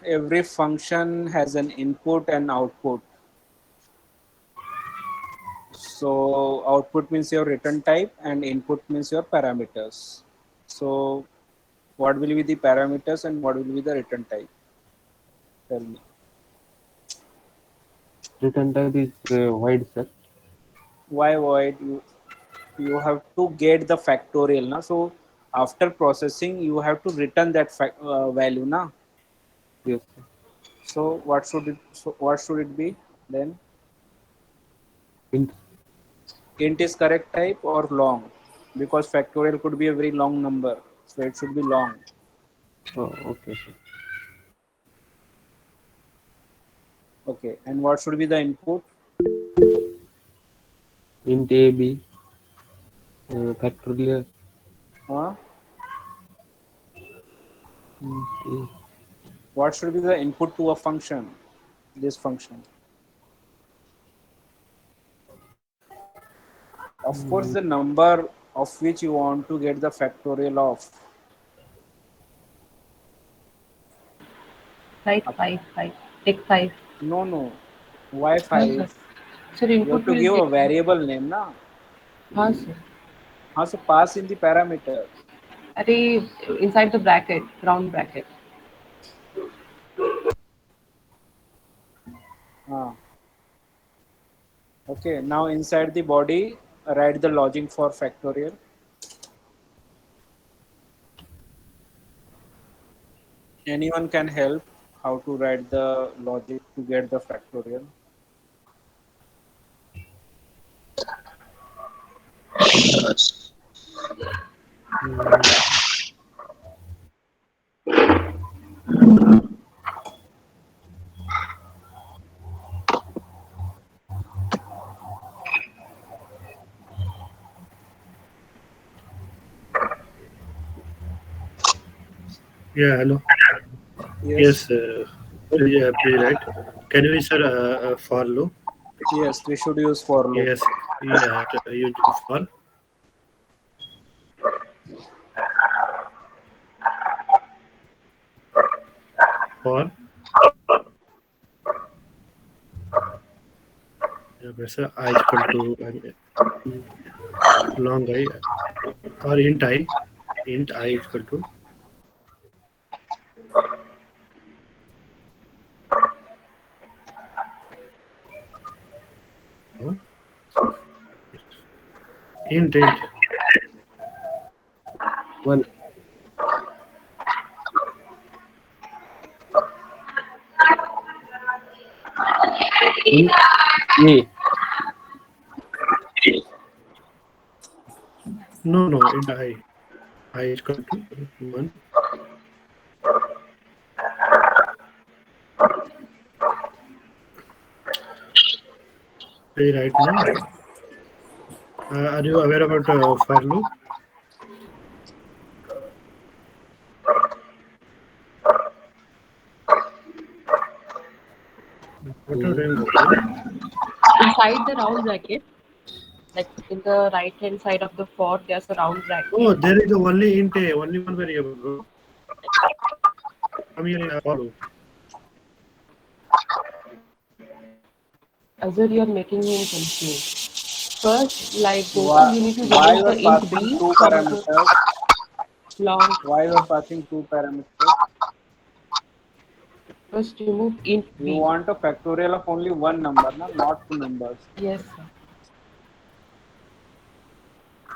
Every function has an input and output. So output means your return type and input means your parameters. So what will be the parameters and what will be the return type? Tell me. Return type is void, sir. Why void? You have to get the factorial na. So after processing you have to return that value na. Yes, sir. So what should it be then? Int. Int is correct type or long? Because factorial could be a very long number. So it should be long. Oh, okay, sir. Okay. And what should be the input? Int a b factorial. Huh? Int a. What should be the input to a function? This function. Of course, the number of which you want to get the factorial of. Right, 5. Take 5. No. Why हाँ sir. 5? Sir, You input have to will give be. a variable name, na? हाँ sir. So pass in the parameter. अरे inside the bracket, round bracket. Okay, now inside the body, write the logic for factorial. Anyone can help how to write the logic to get the factorial. Yeah, hello. Yes, yeah, please, right. Can you use for loop? Yes, we should use for loop. Yes, yeah, use for. For. Yeah, वैसे I equal to long I or int I equal to no? int 1. Int a. no int I equal to 1. Right now, are you aware about for loop? What are you doing? Inside the round bracket, like in the right hand side of the for, there's a round bracket. Oh, there is only int a, only one variable, bro. Come here in for loop. Azure, you're making him confused. First, like Why, Gokul, you need to why remove you the are int passing b two from the parameters? long. Why you are passing two parameters? First, remove int You b. want a factorial of only one number, na? Not two numbers. Yes, sir.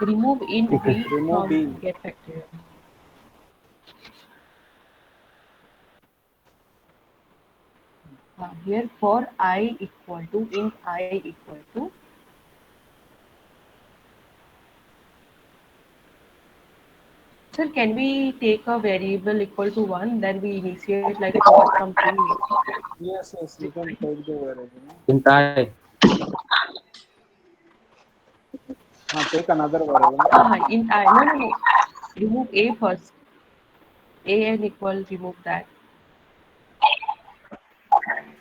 Remove int Okay. b Remove from b. get factorial. Here for I equal to int I equal to sir, can we take a variable equal to 1, then we initiate like for something? Yes, yes, you can take the variable. In I. Take another variable. Int I. No. Remove a first. A and equal, remove that.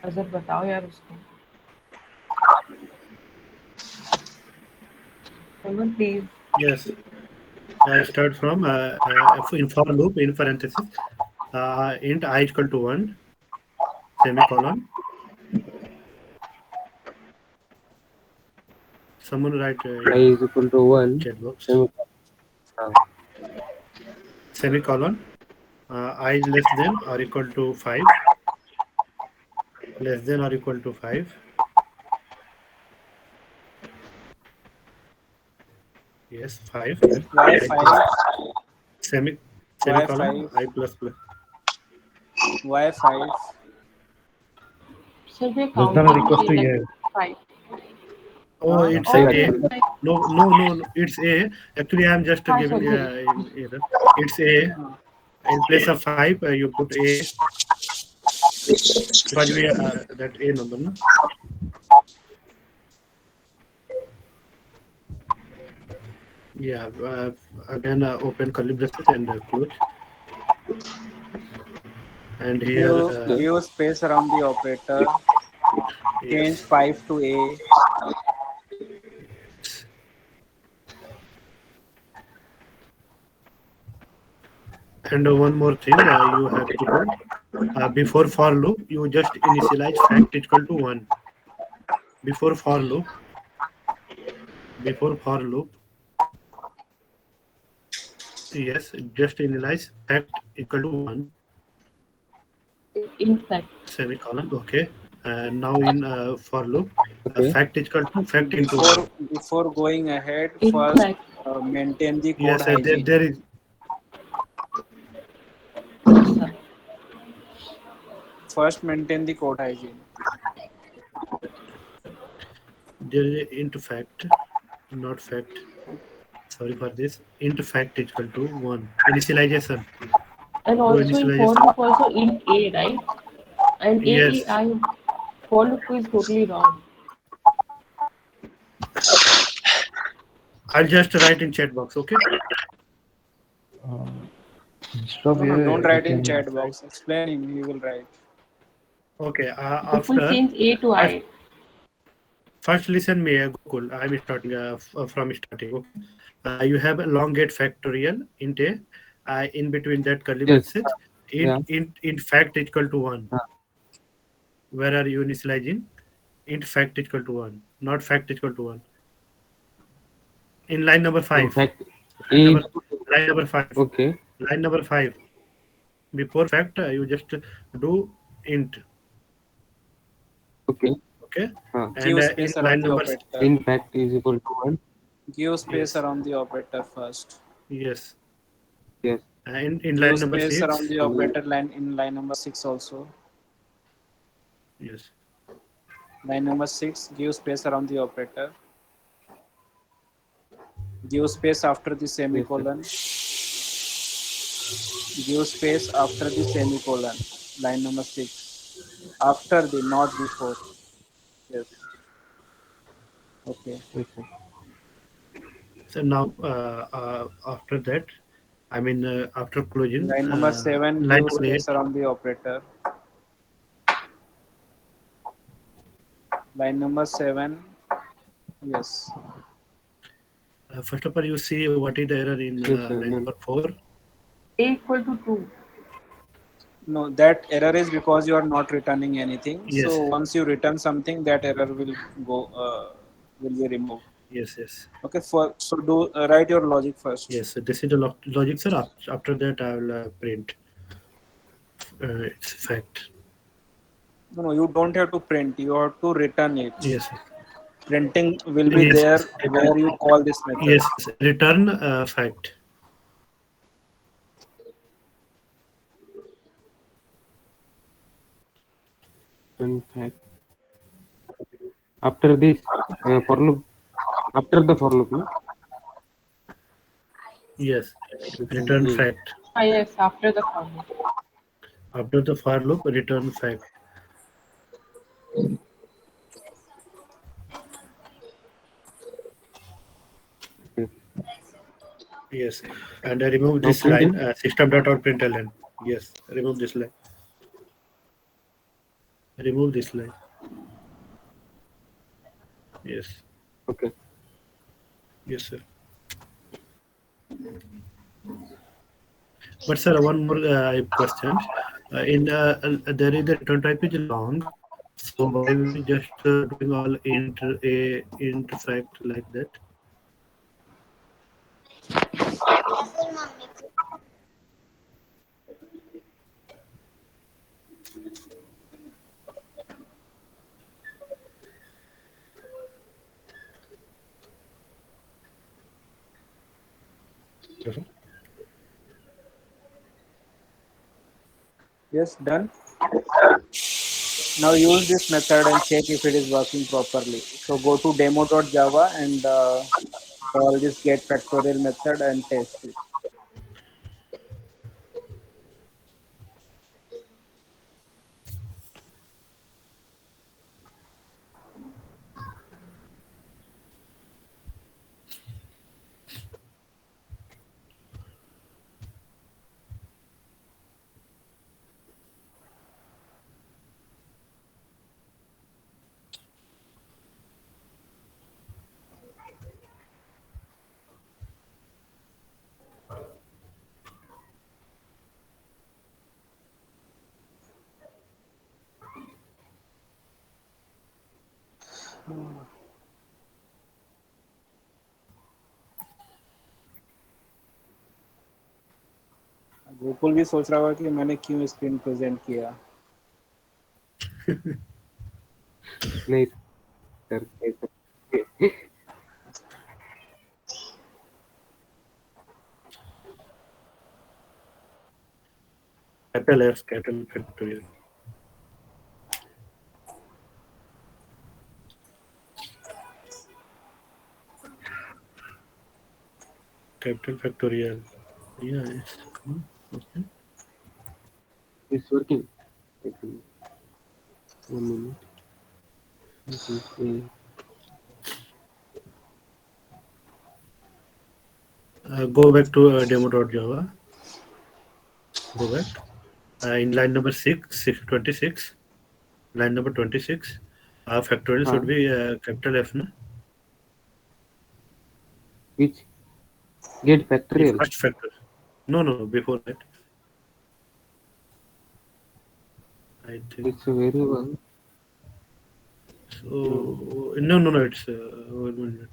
अजर बताओ यार उसको. Someone please. Yes. I start from in for loop in parenthesis int I equal to 1 semicolon. Someone write I is equal to 1. chat box. Semicolon. Semicolon. I less than or equal to 5. Less than or equal to 5. Yes, 5. Why I 5? plus, Why semicolon 5? I plus plus. Why 5? Sir, we're Less than or counting equals to like a. 5. Oh, it's Oh, a. like No. It's a. Actually, I'm just giving sorry. error. It's a. In place of 5, you put a. Because we that a number, no? Yeah. Again, open curly braces and close. And here, Give space around the operator. Change yes. 5 to a. And one more thing, you have to do before for loop, you just initialize fact equal to 1. Before for loop, yes, just initialize fact equal to 1. In fact. Semicolon. Okay. And now in for loop, Okay. fact equal to fact into 1. Before going ahead, In first fact. maintain the code Yes, hygiene. there is. Yes, sir. First maintain the code hygiene. There is int fact, not fact. Sorry for this. Int fact equal to 1. Initialization. And Do also in for initialization. loop also int a, right? And Yes. for loop is totally wrong. I'll just write in chat box. Okay. Instead of No, a, don't you write in can chat box. Explain him. He will write. Okay. Gokul change a to I. First, listen me, Gokul. I'm starting from starting. Okay. You have a long get factorial int a. In between that curly Yes. braces, Yeah. int fact equal to 1. Ah. Where are you initializing? Int fact equal to 1, not fact equal to 1. In line number 5. In fact, Line a. line number 5. Okay. Line number 5. Before fact, you just do int. Okay. Okay. Ah. Give And space in around line the number operator. In fact is equal to 1. Give space Yes. around the operator first. Yes. Yes. In Give line number space 6. around the operator line in line number 6 also. Yes. Line number 6. Give space around the operator. Give space after the semicolon. Give space after the semicolon. Line number 6. After the, not before. Yes. Okay. Yes, sir. So now after that, I mean after closing, Line number 7. line Give number 8. space around the operator. Line number 7. Yes. First of all, you see what is the error in Yes, sir. line number 4. A equal to 2. No, that error is because you are not returning anything. Yes, So once you return something, that error will go will be removed. yes, yes, Okay, for so do write your logic first. yes. So this is the logic, sir. After that, I will print. It's fact. No, no, you don't have to print. You have to return it. Yes, sir. Printing will be Yes, there yes. where you call this method. Yes, yes. Return fact. In fact, after this for loop, after the for loop, no? Yes, return Return. fact. Ah, yes, after the format. After the for loop, return fact. Okay. Yes, and I remove Now this line. printing. System.out.println. Yes, remove this line. Remove this line. Yes, Okay. yes, sir. But sir, one more question. There is a return type is long. So why we just doing all int fact like that? Mhm. Yes, done. Now use this method and check if it is working properly. So go to demo.java and call this get factorial method and test it. Gokul भी सोच रहा होगा कि मैंने क्यों screen present किया. नहीं sir. नहीं sir. Capital F, capital factorial. Capital factorial. Yeah, it's okay. It's working. I think. 1 minute. I think, Go back to demo.java. Go back. In line number 26, line number 26, factorial should be capital F. No? which get The factorial. first factor. No, no, before that. I think. It's a variable. So, no, no, no, it's 1 minute.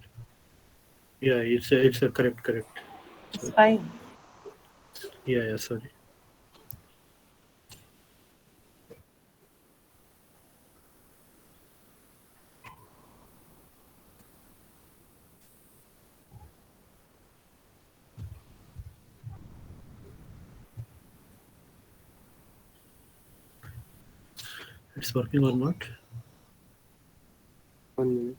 Yeah, it's a correct. It's fine. Yeah, sorry. It's working or not? 1 minute.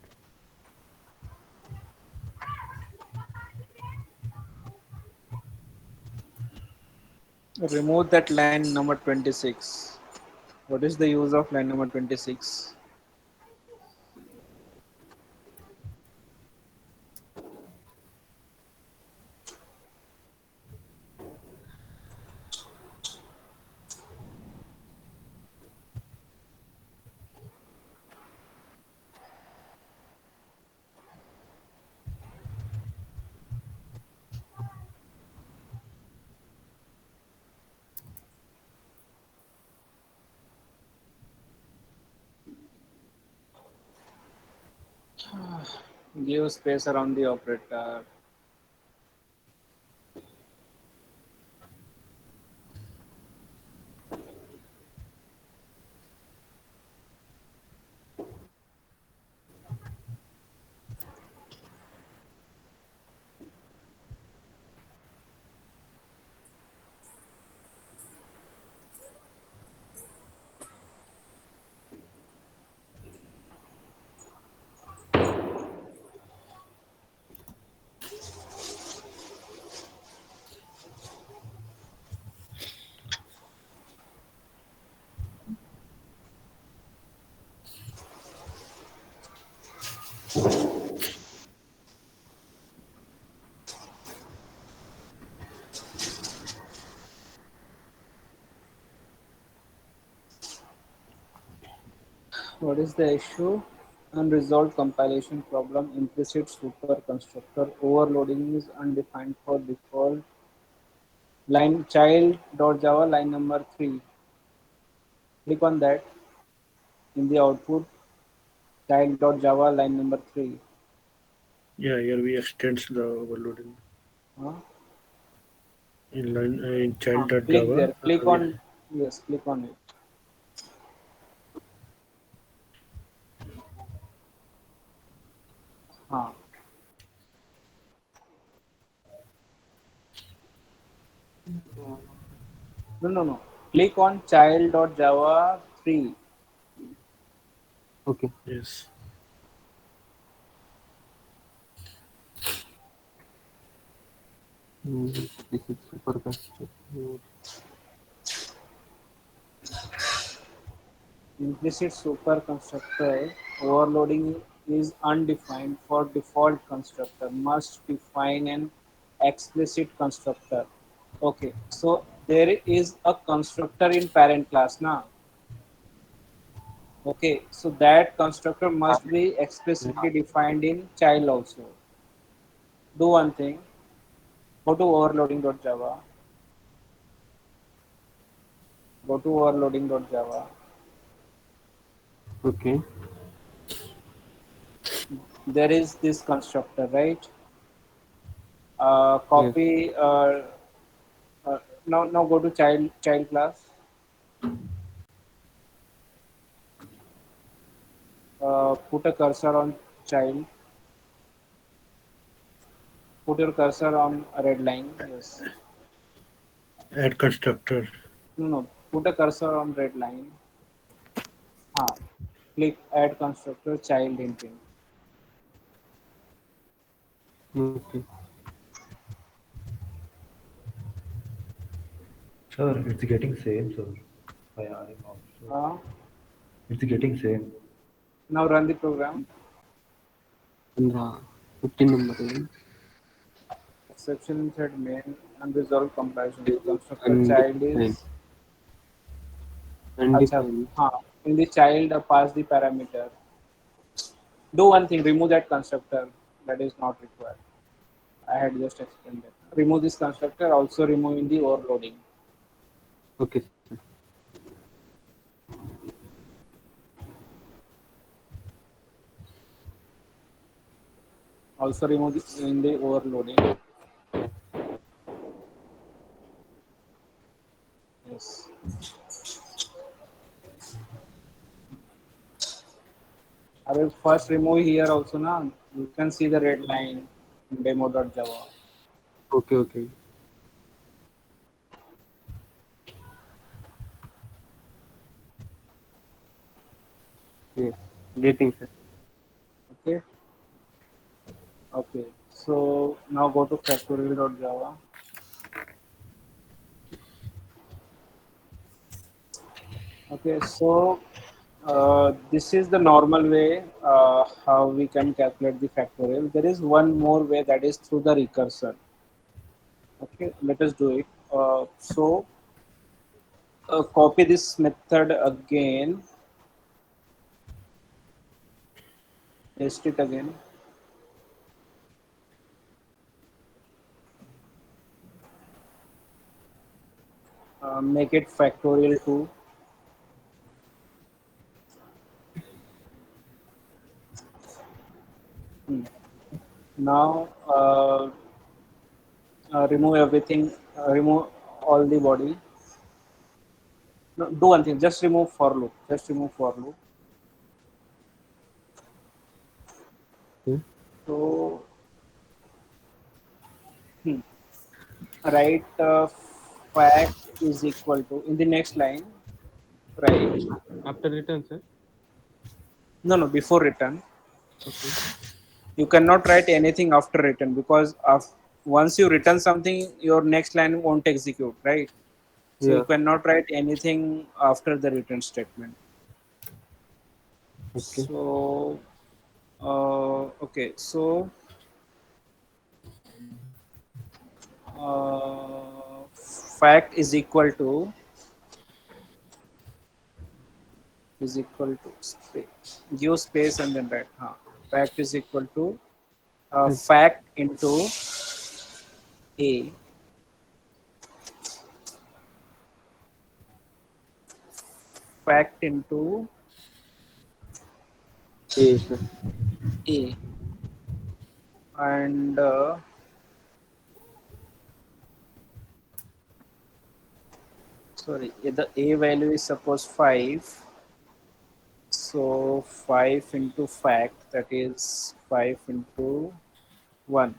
Remove that line number 26. What is the use of line number 26? Give space around the operator. What is the issue? Unresolved compilation problem. Implicit super constructor overloading is undefined for default. Line child.java line number 3. Click on that in the output. Child.java line number 3. Yeah, here we extends the overloading Huh? in line in Click child.java. there. Click We on yes. Click on it. Huh. No. Click on child.java 3. Okay. yes. This is super constructor. Implicit super constructor overloading is undefined for default constructor. Must define an explicit constructor. Okay, so there is a constructor in parent class now. Okay, so that constructor must be explicitly defined in child also. Do one thing, go to overloading.java, go to overloading.java. Okay. There is this constructor, right? Yes. Copy now go to child class. Put a cursor on child. Put your cursor on a red line. Yes. Add constructor. No. Put a cursor on red line. Click add constructor child intent. Okay. Sir, it's getting same, sir. By adding also. Uh, It's getting same. Now run the program. And the 15 number line. Exception inside main unresolved comparison. The constructor child Undefined. is acha. Undefined. In the child pass the parameter. Do one thing. Remove that constructor. That is not required. I had just explained that. Remove this constructor. Also removing the overloading. Okay, sir. Also remove in the overloading. Yes. I will first remove here also now. You can see the red line in demo.java. Okay, okay. Yes. Getting, sir. Okay. Okay. So now go to factorial.java. Okay. So this is the normal way how we can calculate the factorial. There is one more way, that is through the recursion. Okay. Let us do it. Copy this method again. Paste it again. Make it factorial 2. Now remove everything, remove all the body. No, do one thing, just remove for loop. Just remove for loop. Okay. So write fact is equal to, in the next line, right? After return, sir. No, before return. Okay. You cannot write anything after return, because once you return something, your next line won't execute, right? So you Yeah. cannot write anything after the return statement. Okay. So okay, so fact is equal to space. Give space and then write. Fact is equal to fact into a, fact into A, sir. a, and sorry, the a value is suppose 5. So 5 into fact, that is 5 into 1.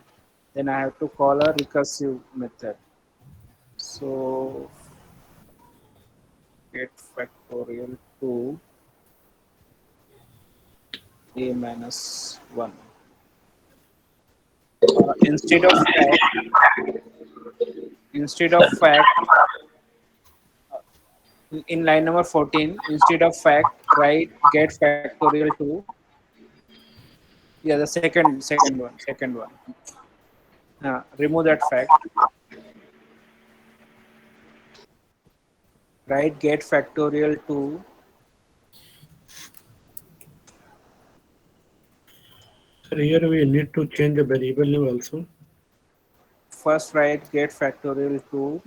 Then I have to call a recursive method. So get factorial to a minus 1. Instead of fact, in line number 14, instead of fact, write get factorial to, yeah, the second one. Remove that fact, write get factorial to, So here we need to change the variable name also. first write get factorial to,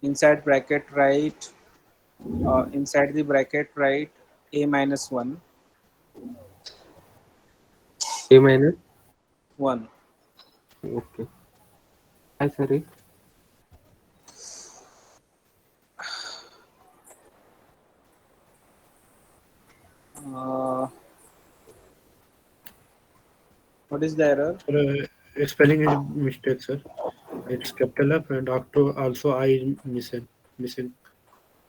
inside bracket write, inside the bracket write a minus 1, A minus. 1. Okay. Hi, sorry. Uh, what is the error? Sir, spelling is mistake, sir. It's capital F and after also I is missing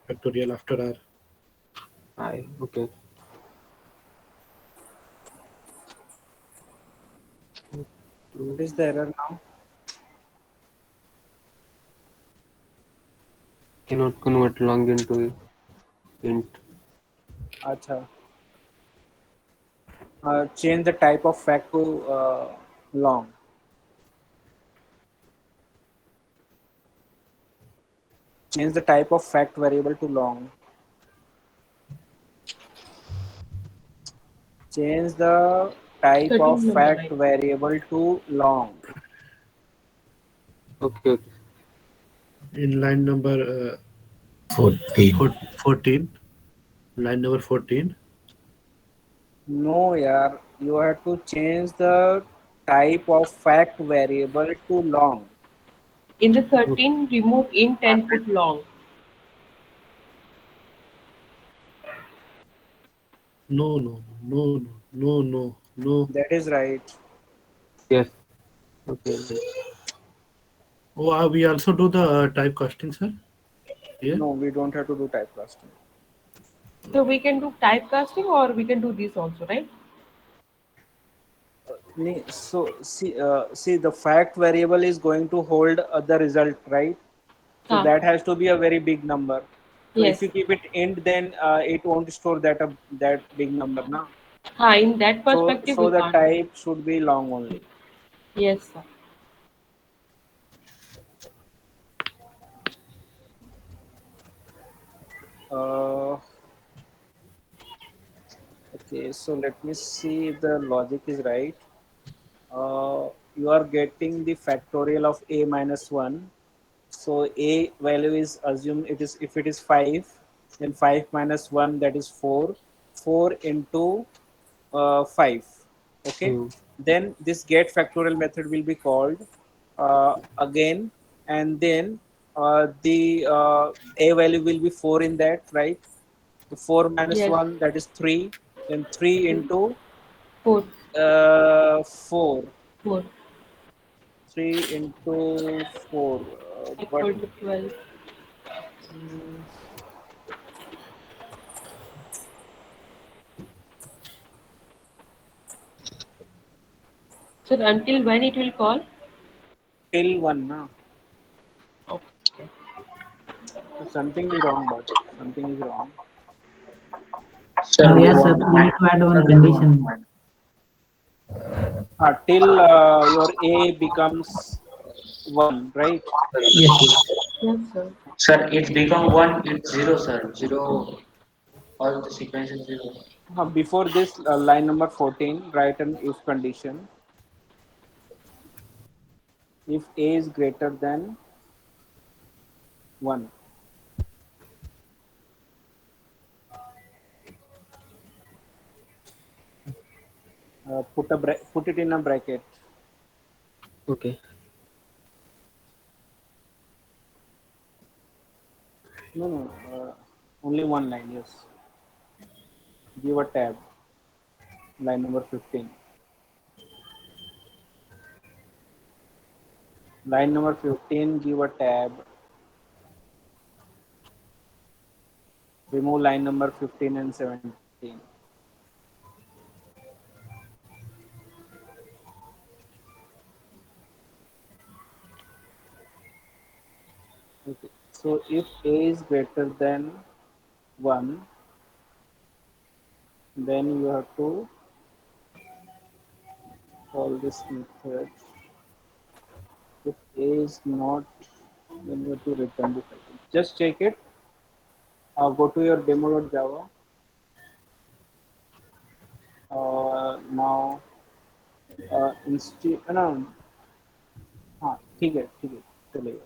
factorial after R. Okay. What is the error now? Cannot convert long into int. Acha. Change the type of fact to long. Change the type of fact variable to long. Change the type of 13 number, fact right? variable to long. Okay. Okay. In line number 14. 14, line number 14. No, yeah, you have to change the type of fact variable to long. In the 13, remove int and put long. No. That is right. Yes. Okay. Oh, we also do the typecasting, sir. Yeah. No, we don't have to do typecasting. So we can do typecasting or we can do this also, right? So see, the fact variable is going to hold the result, right? So Huh. that has to be a very big number. So if Yes. you keep it int, then it won't store that big number now. In that perspective, we So the can't do. type should be long only. Yes, sir. Uh, okay, so let me see if the logic is right. You are getting the factorial of a minus 1. So a value is assumed, it is, if it is 5, then 5 minus 1, that is 4. 4 into 5. Okay, then this get factorial method will be called again, and then the a value will be 4 in that, right? So 4 minus Yes. 1, that is 3, then 3 3, into 4, 4, 4 3 into 4, but equal to 12. mm, So until when it will call? till 1 now. Okay. So something is wrong, but something is wrong. Sir, we Yes, sir. want We need to add one condition. Till your a becomes 1, right? Yes, yes. Yes, sir. sir, it's become one, it's zero, sir. Zero, all the sequence is zero. Before this, line number 14, write an if condition. If a is greater than 1. Put it in a bracket. Okay. No, no, only one line, yes. Give a tab, line number 15. Line number 15, give a tab. Remove line number 15 and 17. Okay. So if a is greater than 1, then you have to call this method. If a is not, then you have to return this item. Just check it. Go to your demo.java. Now no, हाँ ठीक है चलेगा.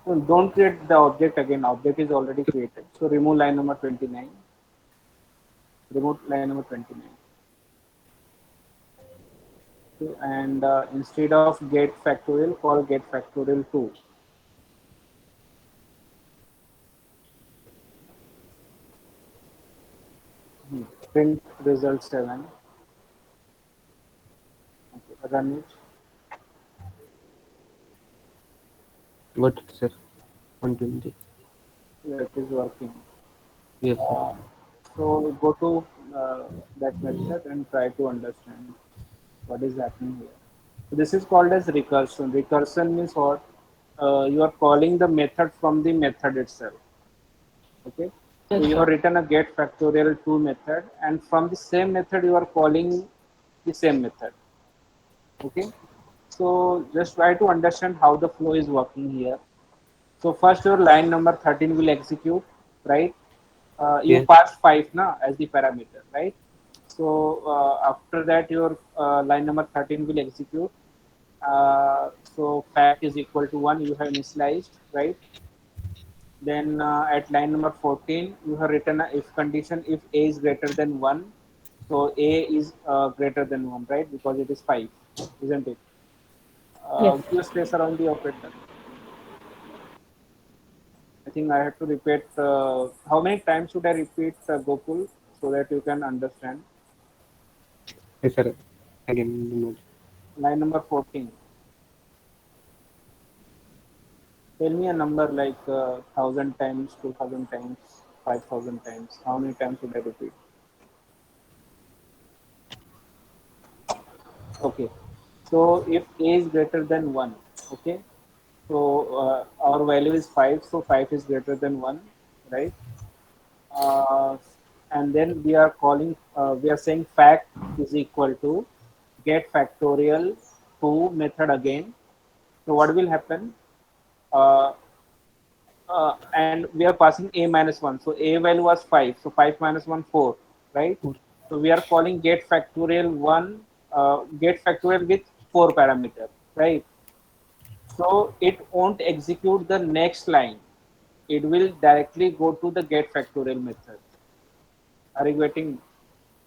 No, don't create the object again. Object is already created. So remove line number 29. Remove line number 29. Okay, and instead of get factorial, call get factorial 2. Print result 7. Okay, run it. What, sir? 120. Yeah, it is working. Yes, sir. So go to that method and try to understand what is happening here. So this is called as recursion. Recursion means what? You are calling the method from the method itself. Okay. So Yes, you sir. have written a get factorial 2 method, and from the same method you are calling the same method. Okay. So just try to understand how the flow is working here. So first your line number 13 will execute, right? You Yes. pass 5 now as the parameter, right? So after that your line number 13 will execute. So fact is equal to 1, you have initialized, right? Then at line number 14, you have written a if condition if a is greater than 1. So a is greater than 1, right? Because it is 5, isn't it? Yes. Give space around the operator. I think I have to repeat. How many times should I repeat Gokul so that you can understand? Yes, sir. Again. Line number 14. Tell me a number like 1,000 times, 2,000 times, 5,000 times. How many times should I repeat? Okay. So if a is greater than 1, okay. So our value is 5, so 5 is greater than 1, right? Uh, and then we are saying fact is equal to get factorial 2 method again. So what will happen? Uh, and we are passing a minus 1. So a value was 5. So 5 minus 1, 4, right? So we are calling get factorial 1, get factorial with 4 parameter, right? So it won't execute the next line. It will directly go to the get factorial method. Are you getting?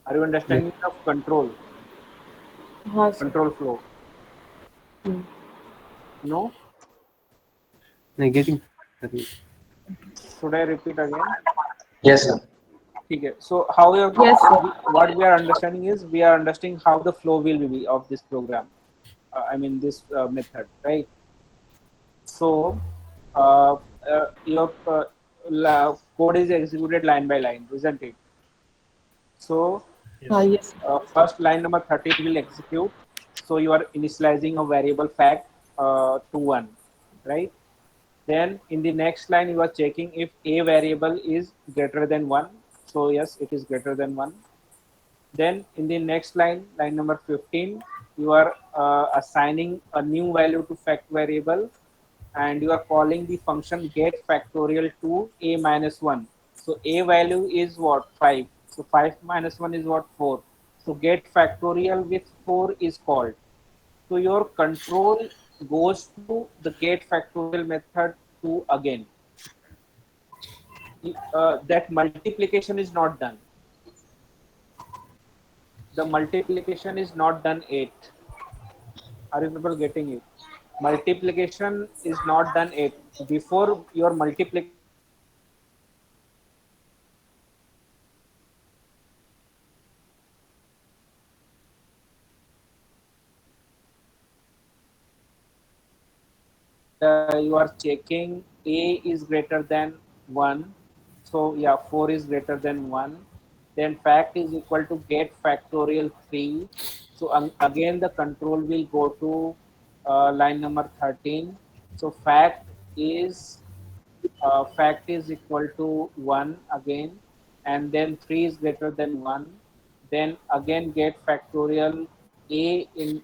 Are you understanding of control? हाँ sir. Control flow. No. नहीं getting. Should I repeat again? Yes, sir. Okay. So how we are, Yes, sir. what we are understanding is we are understanding how the flow will be of this program. I mean this method, right? So uh, your code is executed line by line, isn't it? So हाँ, yes. first line number 13 will execute. So you are initializing a variable fact to 1, right? Then in the next line you are checking if a variable is greater than 1. So yes, it is greater than 1. Then in the next line, line number 15, you are assigning a new value to fact variable, and you are calling the function get factorial to a minus 1. So a value is what? 5. So 5 minus 1 is what? 4. So get factorial with 4 is called. So your control goes to the get factorial method to again. That multiplication is not done. The multiplication is not done 8. Are you people getting it? Multiplication is not done 8. Before your multiplication, you are checking a is greater than 1. So yeah, 4 is greater than 1. Then fact is equal to get factorial 3. So again the control will go to line number 13. So fact is equal to 1 again, and then 3 is greater than 1. Then again get factorial a in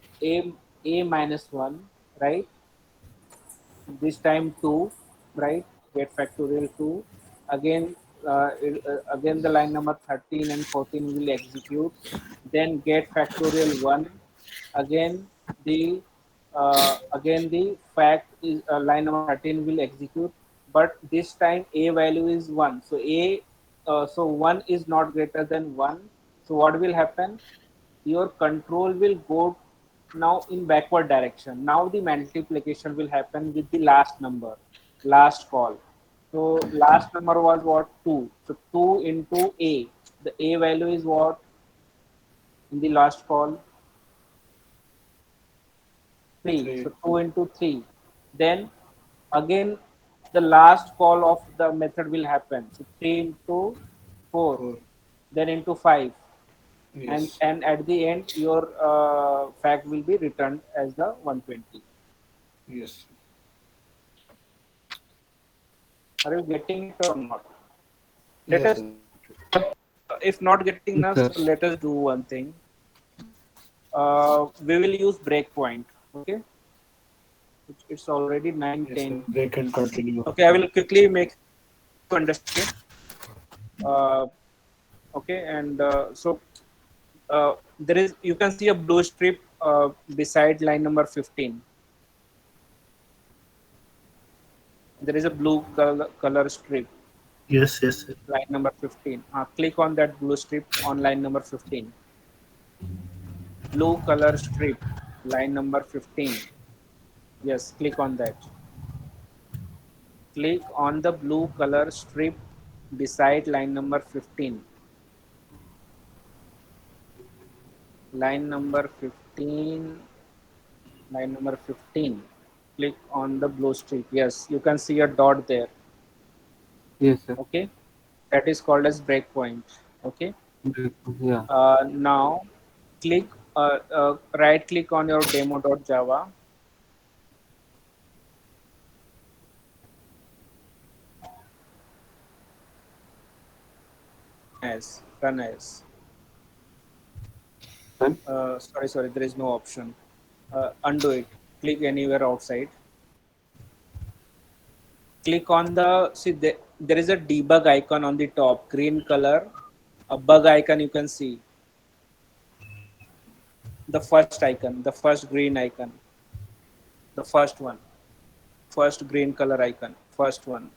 a minus 1, right? This time 2, right? Get factorial 2. Again, again the line number 13 and 14 will execute. Then get factorial 1. Again the fact is line number 13 will execute, but this time a value is 1. So so 1 is not greater than 1. So what will happen? Your control will go now in backward direction. Now the multiplication will happen with the last number, last call. So last number was what? 2. So 2 into a. The a value is what in the last call? 3. So 2 into 3. Then again the last call of the method will happen. So 3 into 4. Then into 5. Yes. And at the end your fact will be returned as the 120. Yes. Are you getting it or not? Let Yes, us, sir. if not getting us, Yes. let us do one thing. We will use breakpoint. Okay, it's already 9:10. Yes, they can continue. Okay, I will quickly make you understand. Okay, and so there is, you can see a blue strip beside line number 15. There is a blue color strip. Yes, yes, sir. Line number 15. Click on that blue strip on line number 15. Blue color strip, line number 15. Yes, click on that. Click on the blue color strip beside line number 15. Line number 15. Line number 15. Click on the blue strip. Yes, you can see a dot there. Yes, sir. Okay, that is called as breakpoint. Okay. Yeah. Now click right click on your demo.java. Run as. Sorry, there is no option. Undo it. Click anywhere outside. Click on the, see there is a debug icon on the top, green color, a bug icon you can see. The first icon, the first green icon, the first one, first green color icon, first one,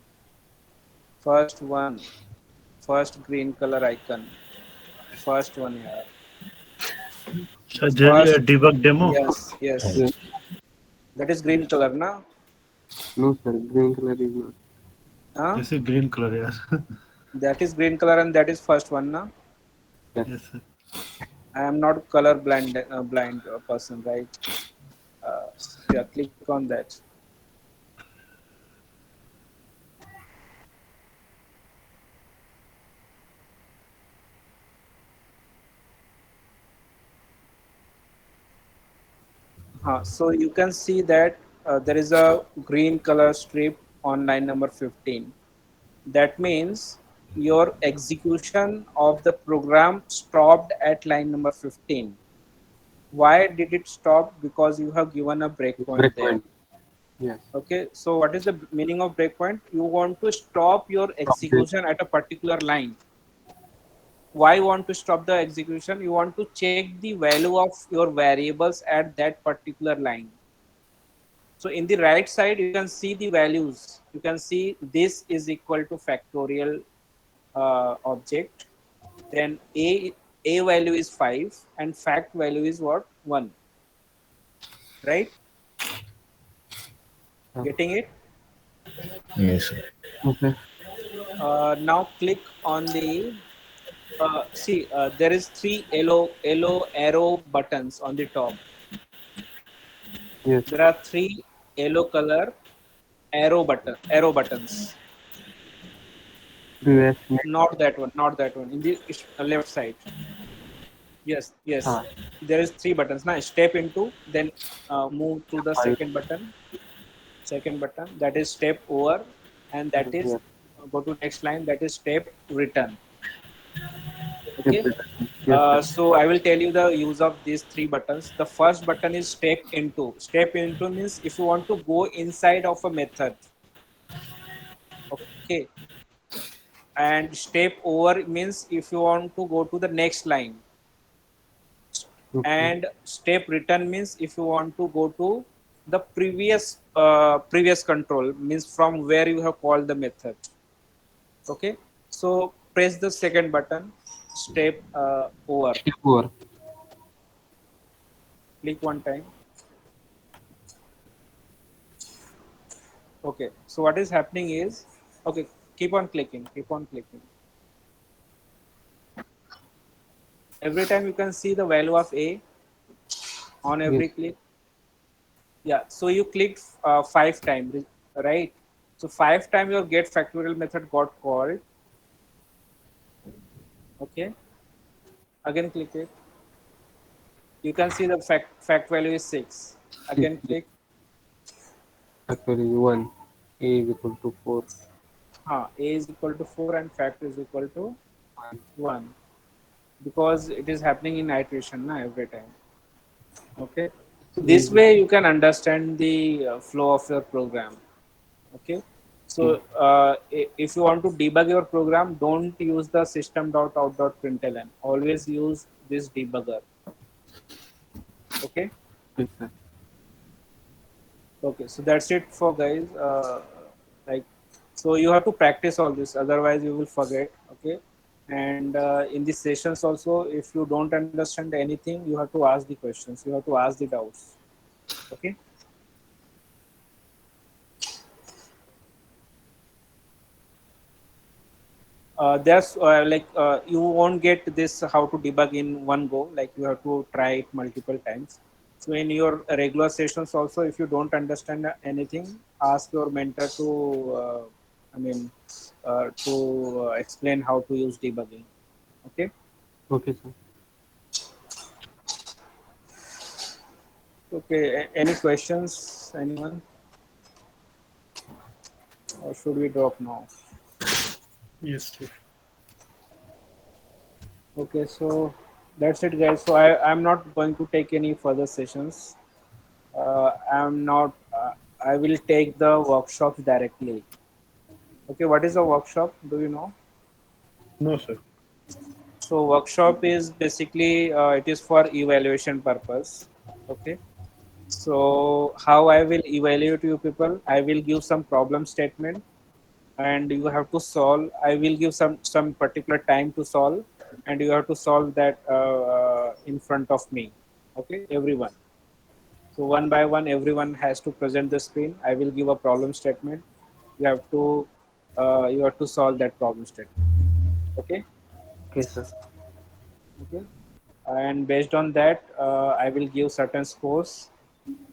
first green color icon. first one here. Surgery First, debug demo. yes, yes. Yes. That is green color, na? No, sir. Green color is not. Huh? This is green color, yes. That is green color, and that is first one, na? Yes, sir. I am not color blind person, right? Yeah, click on that. So you can see that there is a green color strip on line number 15. That means your execution of the program stopped at line number 15. Why did it stop? Because you have given a breakpoint there. Breakpoint. Yes. Okay, so what is the meaning of breakpoint? You want to stop your execution at a particular line. Why you want to stop the execution? You want to check the value of your variables at that particular line. So in the right side, you can see the values. You can see this is equal to factorial object. Then a value is 5 and fact value is what? 1. Right? Getting it? Yes, sir. Okay. Now click on the see there is 3 yellow arrow buttons on the top. Yes. There are 3 yellow color arrow buttons. Previous. Not that one. In the left side. Yes. Ah. There is 3 buttons. Now step into, then move to the Five. second button. That is step over, and that is Yes. go to next line. That is step return. Okay. Yes. So I will tell you the use of these 3 buttons. The first button is step into. Step into means if you want to go inside of a method. Okay. And step over means if you want to go to the next line. Okay. And step return means if you want to go to the previous control, means from where you have called the method. Okay. So press the second button, step over. Step over. Click one time. Okay. So what is happening is, okay, keep on clicking. Every time you can see the value of A on every click. Yeah, so you clicked 5 times, right? So 5 times your get factorial method got called. Okay. Again click it. You can see the fact value is 6. Again click. Actually, 1. A is equal to 4. A is equal to 4 and fact is equal to 1. Because it is happening in iteration every time. Okay. This way you can understand the flow of your program. Okay. So if you want to debug your program, don't use the system.out.println. Always use this debugger. Okay. Yes, sir. Okay. So that's it for guys. So you have to practice all this, otherwise you will forget. Okay. And in these sessions also, if you don't understand anything, you have to ask the questions. You have to ask the doubts. Okay. There's you won't get this how to debug in one go. Like you have to try it multiple times. So in your regular sessions also, if you don't understand anything, ask your mentor to explain how to use debugging. Okay. Okay, sir. Okay. Any questions? Anyone? Or should we drop now? Yes, sir. Okay, so that's it, guys. So I'm not going to take any further sessions. I will take the workshops directly. Okay, what is a workshop? Do you know? No, sir. So workshop is basically it is for evaluation purpose. Okay. So how I will evaluate you people? I will give some problem statement, and you have to solve. I will give some particular time to solve, and you have to solve that in front of me. Okay, everyone. So one by one, everyone has to present the screen. I will give a problem statement. You have to solve that problem statement. Okay. Okay, sir. Okay. And based on that, I will give certain scores,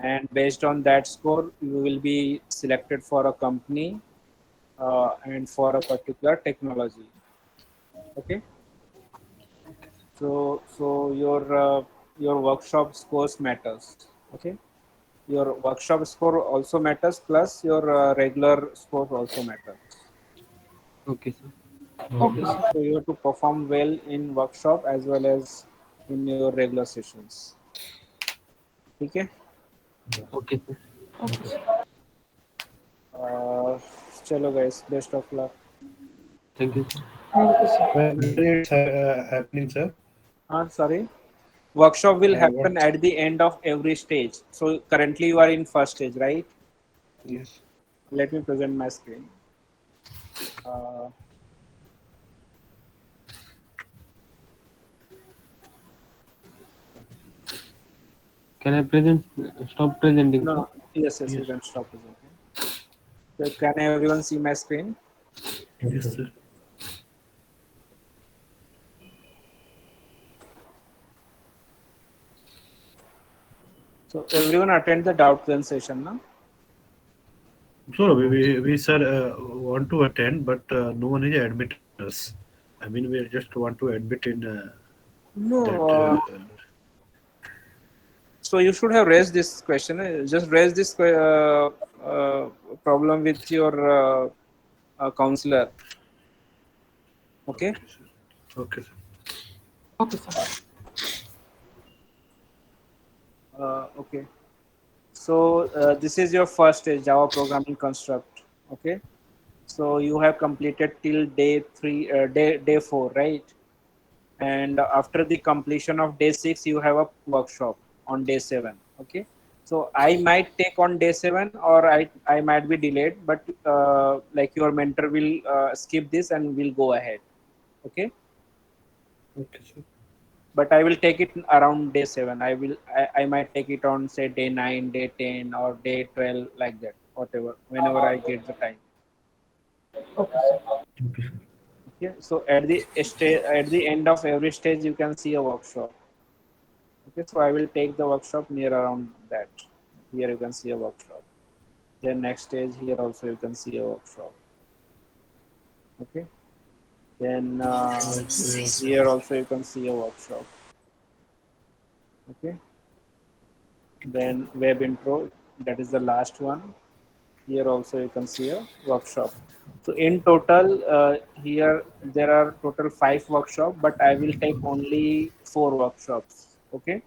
and based on that score, you will be selected for a company and for a particular technology. Okay. So your workshop scores matters. Okay. Your workshop score also matters, plus your regular score also matters. Okay, sir. Okay. So you have to perform well in workshop as well as in your regular sessions. Okay. Okay, sir. Chalo guys, best of luck. Thank you, sir. Where it's happening, sir? Sorry. Workshop will What? happen at the end of every stage. So currently you are in first stage, right? Yes. Let me present my screen. Uh, Can I present? Stop presenting, sir. no, yes, you can stop presenting. So can everyone see my screen? Yes, sir. So everyone attend the doubt clear session now. So we sir want to attend, but no one is admitted us. I mean, we just want to admit in No. that. So you should have raised this question. Just raise this problem with your counselor. Okay. Okay, sir. Okay, sir. Okay. So this is your first stage, Java programming construct. Okay. So you have completed till day 3, day 4, right? And after the completion of day 6, you have a workshop on day 7. Okay. So I might take on day 7, or I might be delayed, but like your mentor will skip this and will go ahead. Okay. Okay, sir. But I will take it around day 7. I might take it on say day 9, day 10, or day 12, like that, whatever, whenever I get the time. Okay. So at the end of every stage, you can see a workshop. Okay. So I will take the workshop near around that. Here you can see a workshop. Then next stage, here also you can see a workshop. Okay. Then here also you can see a workshop. Okay. Then web intro, that is the last one. Here also you can see a workshop. So in total, here there are total 5 workshops, but I will take only 4 workshops. Okay.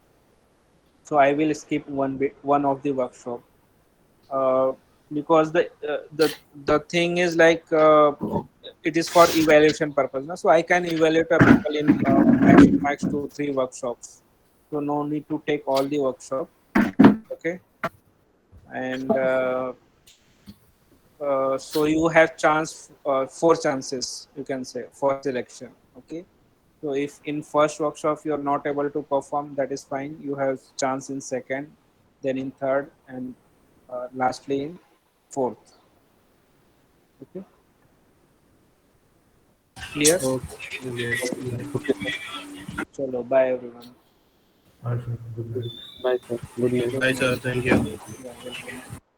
So I will skip one of the workshop, uh, because the thing is like it is for evaluation purpose. So I can evaluate a people in max 2-3 workshops. So no need to take all the workshop. Okay. And so you have chance 4 chances, you can say, for selection. Okay. So if in first workshop you are not able to perform, that is fine. You have chance in second, then in third, and lastly in fourth. Okay. Clear? Okay, sir. Chalo, bye everyone. Also, good night. Bye, sir. Good night. Bye, sir. Thank you. Yeah, welcome.